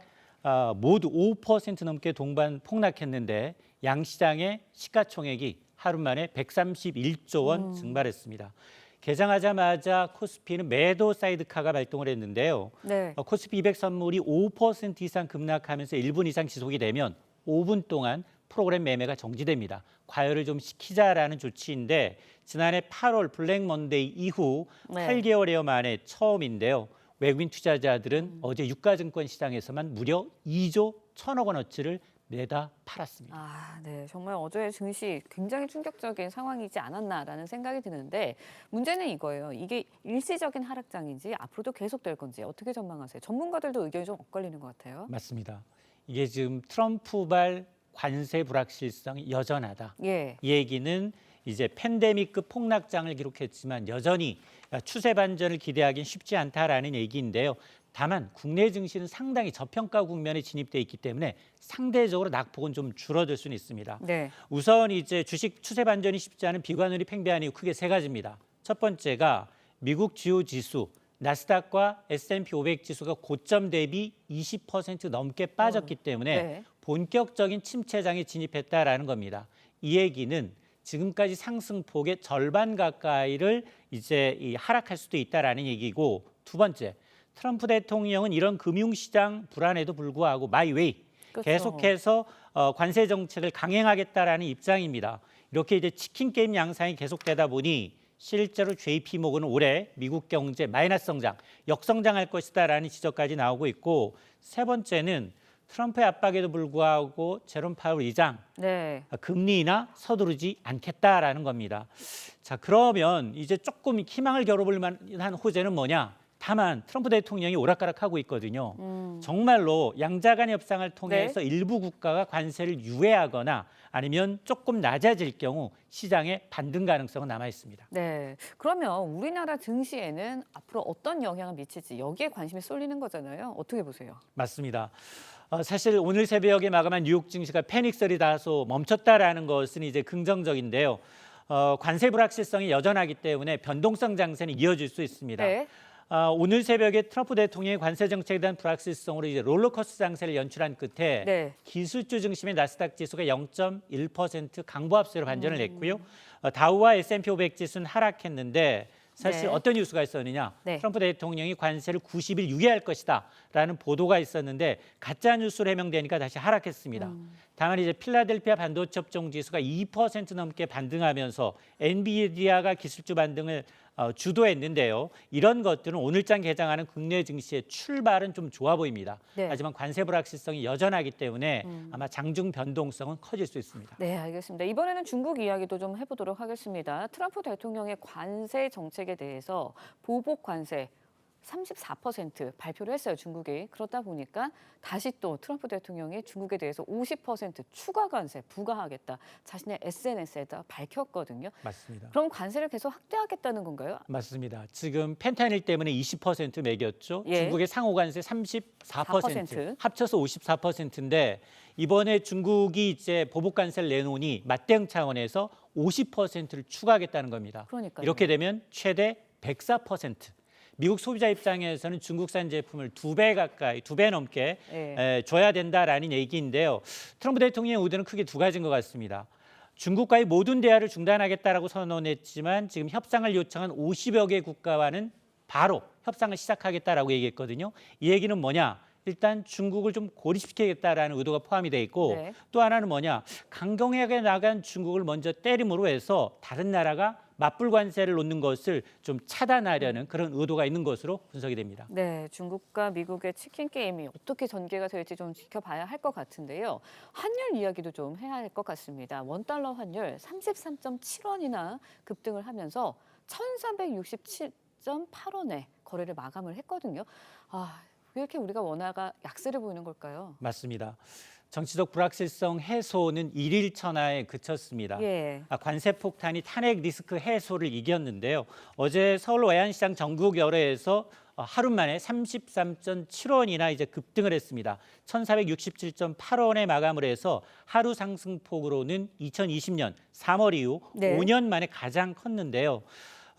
모두 5% 넘게 동반 폭락했는데 양시장의 시가총액이 하루 만에 131조 원 증발했습니다. 개장하자마자 코스피는 매도 사이드카가 발동을 했는데요. 네. 코스피 200 선물이 5% 이상 급락하면서 1분 이상 지속이 되면 5분 동안 프로그램 매매가 정지됩니다. 과열을 좀 시키자라는 조치인데 지난해 8월 블랙 먼데이 이후 네. 8개월여 만에 처음인데요. 외국인 투자자들은 어제 유가증권 시장에서만 무려 2조 1천억 원어치를 내다 팔았습니다. 아, 네. 정말 어제 증시 굉장히 충격적인 상황이지 않았나라는 생각이 드는데 문제는 이거예요. 이게 일시적인 하락장인지 앞으로도 계속될 건지 어떻게 전망하세요? 전문가들도 의견이 좀 엇갈리는 것 같아요. 맞습니다. 이게 지금 트럼프발 관세 불확실성이 여전하다. 예. 이 얘기는 이제 팬데믹급 폭락장을 기록했지만 여전히 추세 반전을 기대하기는 쉽지 않다라는 얘기인데요. 다만 국내 증시는 상당히 저평가 국면에 진입돼 있기 때문에 상대적으로 낙폭은 좀 줄어들 수는 있습니다. 네. 우선 이제 주식 추세 반전이 쉽지 않은 비관론이 팽배한 이유 크게 세 가지입니다. 첫 번째가 미국 주요 지수 나스닥과 S&P 500 지수가 고점 대비 20% 넘게 빠졌기 때문에 네. 본격적인 침체장에 진입했다라는 겁니다. 이 얘기는 지금까지 상승폭의 절반 가까이를 이제 하락할 수도 있다라는 얘기고 두 번째 트럼프 대통령은 이런 금융시장 불안에도 불구하고 마이웨이 그렇죠. 계속해서 관세 정책을 강행하겠다라는 입장입니다. 이렇게 이제 치킨 게임 양상이 계속되다 보니 실제로 JP 모건은 올해 미국 경제 마이너스 성장, 역성장할 것이다라는 지적까지 나오고 있고 세 번째는 트럼프의 압박에도 불구하고 제롬 파월 의장 네. 금리 인하 서두르지 않겠다라는 겁니다. 자, 그러면 이제 조금 희망을 겨뤄볼 만한 호재는 뭐냐? 다만 트럼프 대통령이 오락가락하고 있거든요. 정말로 양자 간 협상을 통해서 네. 일부 국가가 관세를 유예하거나 아니면 조금 낮아질 경우 시장에 반등 가능성은 남아 있습니다. 네. 그러면 우리나라 증시에는 앞으로 어떤 영향을 미칠지 여기에 관심이 쏠리는 거잖아요. 어떻게 보세요? 맞습니다. 사실 오늘 새벽에 마감한 뉴욕 증시가 패닉셀이 다소 멈췄다라는 것은 이제 긍정적인데요. 관세 불확실성이 여전하기 때문에 변동성 장세는 이어질 수 있습니다. 네. 오늘 새벽에 트럼프 대통령의 관세 정책에 대한 불확실성으로 이제 롤러코스터 장세를 연출한 끝에 네. 기술주 중심의 나스닥 지수가 0.1% 강보 합세로 반전을 냈고요. 다우와 S&P 500 지수는 하락했는데 사실 네. 어떤 뉴스가 있었느냐? 네. 트럼프 대통령이 관세를 90일 유예할 것이다라는 보도가 있었는데 가짜 뉴스로 해명되니까 다시 하락했습니다. 다만 이제 필라델피아 반도체 업종 지수가 2% 넘게 반등하면서 엔비디아가 기술주 반등을 주도했는데요. 이런 것들은 오늘장 개장하는 국내 증시의 출발은 좀 좋아 보입니다. 네. 하지만 관세 불확실성이 여전하기 때문에 아마 장중 변동성은 커질 수 있습니다. 네, 알겠습니다. 이번에는 중국 이야기도 좀 해보도록 하겠습니다. 트럼프 대통령의 관세 정책에 대해서 보복 관세 34% 발표를 했어요, 중국이. 그러다 보니까 다시 또 트럼프 대통령이 중국에 대해서 50% 추가 관세 부과하겠다. 자신의 SNS에다 밝혔거든요. 맞습니다. 그럼 관세를 계속 확대하겠다는 건가요? 맞습니다. 지금 펜타닐 때문에 20% 매겼죠. 예. 중국의 상호 관세 34%, 4%. 합쳐서 54%인데 이번에 중국이 이제 보복 관세를 내놓으니 맞대응 차원에서 50%를 추가하겠다는 겁니다. 그러니까요. 이렇게 되면 최대 104%. 미국 소비자 입장에서는 중국산 제품을 2배 가까이, 2배 넘게 줘야 된다라는 얘기인데요. 트럼프 대통령의 의도는 크게 두 가지인 것 같습니다. 중국과의 모든 대화를 중단하겠다라고 선언했지만 지금 협상을 요청한 50여 개 국가와는 바로 협상을 시작하겠다라고 얘기했거든요. 이 얘기는 뭐냐? 일단 중국을 좀 고립시키겠다라는 의도가 포함이 돼 있고 또 하나는 뭐냐? 강경하게 나간 중국을 먼저 때림으로 해서 다른 나라가 맞불 관세를 놓는 것을 좀 차단하려는 그런 의도가 있는 것으로 분석이 됩니다. 네, 중국과 미국의 치킨 게임이 어떻게 전개가 될지 좀 지켜봐야 할 것 같은데요. 환율 이야기도 좀 해야 할 것 같습니다. 원달러 환율 33.7원이나 급등을 하면서 1,367.8원에 거래를 마감을 했거든요. 왜 이렇게 우리가 원화가 약세를 보이는 걸까요? 맞습니다. 정치적 불확실성 해소는 일일 천하에 그쳤습니다. 관세 폭탄이 탄핵 리스크 해소를 이겼는데요. 어제 서울 외환시장 전국여래에서 하루 만에 33.7원이나 이제 급등을 했습니다. 1,467.8원에 마감을 해서 하루 상승폭으로는 2020년 3월 이후 5년 만에 가장 컸는데요.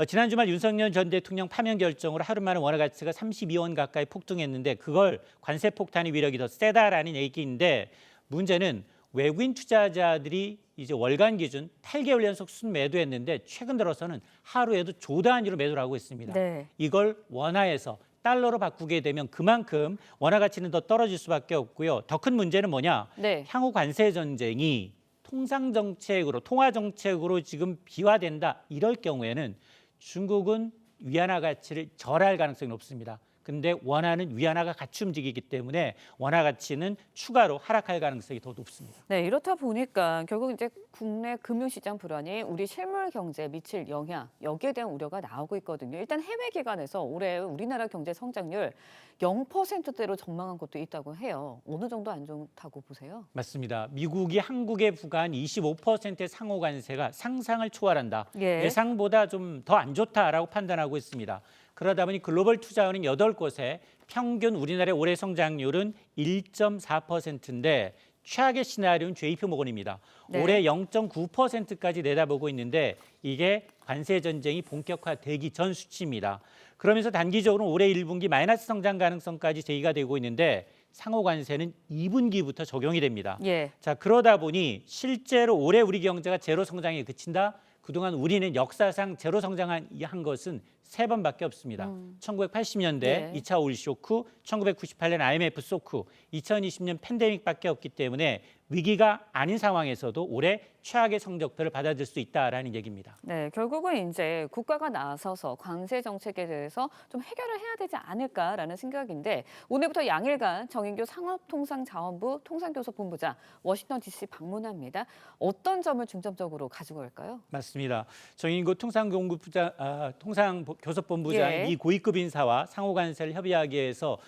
지난 주말 윤석열 전 대통령 파면 결정으로 하루 만에 원화 가치가 32원 가까이 폭등했는데 그걸 관세 폭탄의 위력이 더 세다라는 얘기인데 문제는 외국인 투자자들이 이제 월간 기준 8개월 연속 순매도했는데 최근 들어서는 하루에도 조 단위로 매도를 하고 있습니다. 이걸 원화에서 달러로 바꾸게 되면 그만큼 원화 가치는 더 떨어질 수밖에 없고요. 더 큰 문제는 뭐냐? 향후 관세 전쟁이 통상 정책으로 통화 정책으로 지금 비화된다. 이럴 경우에는 중국은 위안화 가치를 절할 가능성이 높습니다. 근데 원화는 위안화가 같이 움직이기 때문에 원화 가치는 추가로 하락할 가능성이 더 높습니다. 네, 이렇다 보니까 결국 이제 국내 금융시장 불안이 우리 실물 경제에 미칠 영향, 여기에 대한 우려가 나오고 있거든요. 일단 해외 기관에서 올해 우리나라 경제 성장률 0%대로 전망한 것도 있다고 해요. 어느 정도 안 좋다고 보세요? 맞습니다. 미국이 한국에 부과한 25%의 상호 관세가 상상을 초월한다. 예상보다 좀 더 안 좋다라고 판단하고 있습니다. 그러다 보니 글로벌 투자은행 8곳에 평균 우리나라의 올해 성장률은 1.4%인데 최악의 시나리오는 JP모건입니다. 올해 0.9%까지 내다보고 있는데 이게 관세 전쟁이 본격화되기 전 수치입니다. 그러면서 단기적으로 올해 1분기 마이너스 성장 가능성까지 제기가 되고 있는데 상호 관세는 2분기부터 적용이 됩니다. 자, 그러다 보니 실제로 올해 우리 경제가 제로 성장에 그친다? 그동안 우리는 역사상 제로 성장한 것은 3번밖에 없습니다. 1980년대 2차 오일 쇼크, 1998년 IMF 쇼크, 2020년 팬데믹밖에 없기 때문에 위기가 아닌 상황에서도 올해 최악의 성적표를 받아들 수 있다라는 얘기입니다. 네, 결국은 이제 국가가 나서서 관세 정책에 대해서 좀 해결을 해야 되지 않을까라는 생각인데 오늘부터 양일간 정인교 상업통상자원부 통상교섭본부장 워싱턴 DC 방문합니다. 어떤 점을 중점적으로 가지고 올까요? 맞습니다. 정인교 통상교섭본부장이 이 고위급 인사와 상호관세를 협의하기 위해서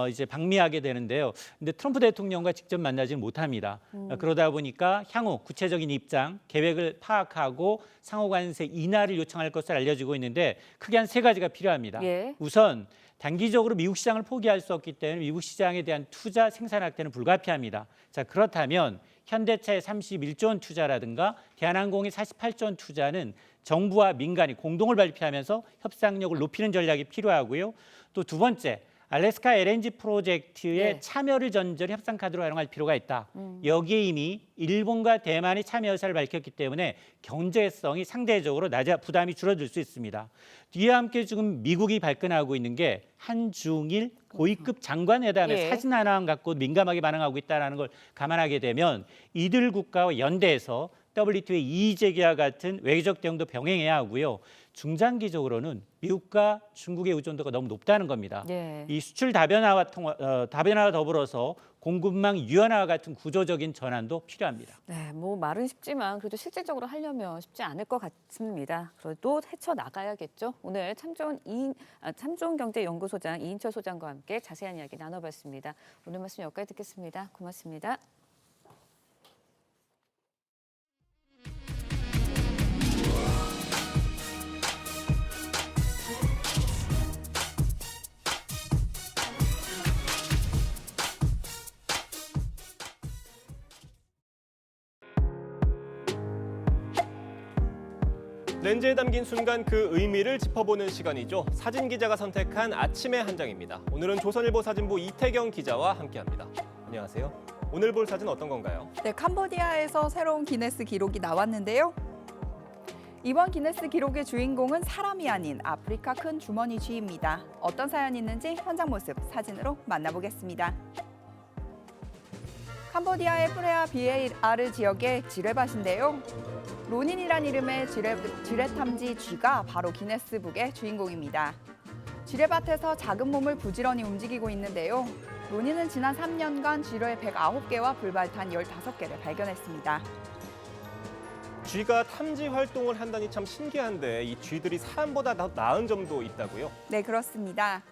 이제 방미하게 되는데요. 근데 트럼프 대통령과 직접 만나지는 못합니다. 그러다 보니까 향후 구체적인 입장, 계획을 파악하고 상호관세 인하를 요청할 것을 알려지고 있는데 크게 한 3가지가 필요합니다. 우선 단기적으로 미국 시장을 포기할 수 없기 때문에 미국 시장에 대한 투자 생산 확대는 불가피합니다. 자, 그렇다면 현대차의 31조 원 투자라든가 대한항공의 48조 원 투자는 정부와 민간이 공동을 발표하면서 협상력을 높이는 전략이 필요하고요. 또 두 번째, 알래스카 LNG 프로젝트의 참여를 전제로 협상 카드로 활용할 필요가 있다. 여기에 이미 일본과 대만이 참여 의사를 밝혔기 때문에 경제성이 상대적으로 부담이 줄어들 수 있습니다. 뒤에 함께 지금 미국이 발끈하고 있는 게 한중일 고위급 장관회담의 사진 하나만 갖고 민감하게 반응하고 있다는 걸 감안하게 되면 이들 국가와 연대해서 WTO의 이의제기와 같은 외교적 대응도 병행해야 하고요. 중장기적으로는 미국과 중국의 의존도가 너무 높다는 겁니다. 이 수출 다변화와 더불어서 공급망 유연화와 같은 구조적인 전환도 필요합니다. 네, 뭐 말은 쉽지만 그래도 실질적으로 하려면 쉽지 않을 것 같습니다. 그래도 헤쳐나가야겠죠. 오늘 참좋은경제연구소장 이인철 소장과 함께 자세한 이야기 나눠봤습니다. 오늘 말씀 여기까지 듣겠습니다. 고맙습니다. 렌즈에 담긴 순간 그 의미를 짚어보는 시간이죠. 사진 기자가 선택한 아침의 한 장입니다. 오늘은 조선일보 사진부 이태경 기자와 함께합니다. 안녕하세요. 오늘 볼 사진 어떤 건가요? 네, 캄보디아에서 새로운 기네스 기록이 나왔는데요. 이번 기네스 기록의 주인공은 사람이 아닌 아프리카 큰 주머니 쥐입니다. 어떤 사연이 있는지 현장 모습 사진으로 만나보겠습니다. 캄보디아의 프레아 비에이아르 지역의 지뢰밭인데요. 로닌이란 이름의 지뢰 탐지 쥐가 바로 기네스북의 주인공입니다. 지뢰밭에서 작은 몸을 부지런히 움직이고 있는데요. 로닌은 지난 3년간 지뢰 109개와 불발탄 15개를 발견했습니다. 쥐가 탐지 활동을 한다니 참 신기한데 이 쥐들이 사람보다 더 나은 점도 있다고요? 네, 그렇습니다.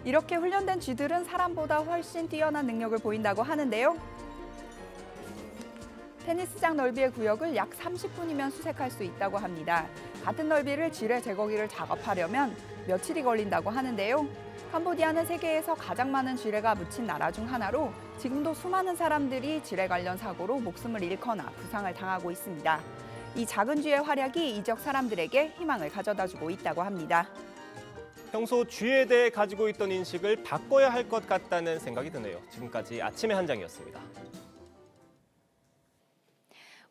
이렇게 훈련된 쥐들은 사람보다 훨씬 뛰어난 능력을 보인다고 하는데요. 테니스장 넓이의 구역을 약 30분이면 수색할 수 있다고 합니다. 같은 넓이를 지뢰 제거기를 작업하려면 며칠이 걸린다고 하는데요. 캄보디아는 세계에서 가장 많은 지뢰가 묻힌 나라 중 하나로 지금도 수많은 사람들이 지뢰 관련 사고로 목숨을 잃거나 부상을 당하고 있습니다. 이 작은 쥐의 활약이 이 지역 사람들에게 희망을 가져다주고 있다고 합니다. 평소 쥐에 대해 가지고 있던 인식을 바꿔야 할 것 같다는 생각이 드네요. 지금까지 아침의 한 장이었습니다.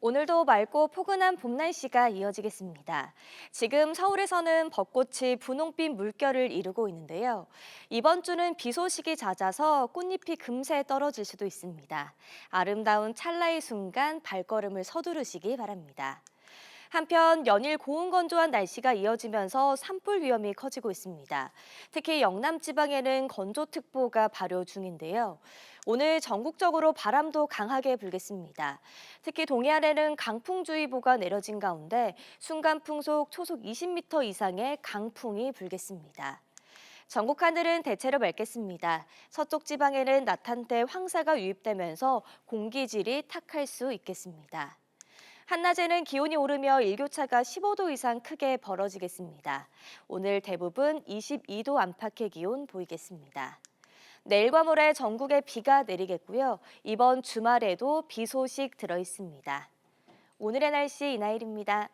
오늘도 맑고 포근한 봄 날씨가 이어지겠습니다. 지금 서울에서는 벚꽃이 분홍빛 물결을 이루고 있는데요. 이번 주는 비 소식이 잦아서 꽃잎이 금세 떨어질 수도 있습니다. 아름다운 찰나의 순간 발걸음을 서두르시기 바랍니다. 한편 연일 고온 건조한 날씨가 이어지면서 산불 위험이 커지고 있습니다. 특히 영남 지방에는 건조특보가 발효 중인데요. 오늘 전국적으로 바람도 강하게 불겠습니다. 특히 동해안에는 강풍주의보가 내려진 가운데 순간 풍속 초속 20m 이상의 강풍이 불겠습니다. 전국 하늘은 대체로 맑겠습니다. 서쪽 지방에는 낮 한때 황사가 유입되면서 공기질이 탁할 수 있겠습니다. 한낮에는 기온이 오르며 일교차가 15도 이상 크게 벌어지겠습니다. 오늘 대부분 22도 안팎의 기온 보이겠습니다. 내일과 모레 전국에 비가 내리겠고요. 이번 주말에도 비 소식 들어있습니다. 오늘의 날씨 이나일입니다.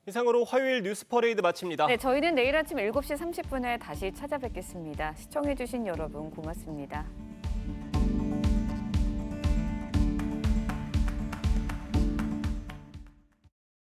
이상으로 화요일 뉴스 퍼레이드 마칩니다. 네, 저희는 내일 아침 7시 30분에 다시 찾아뵙겠습니다. 시청해주신 여러분 고맙습니다.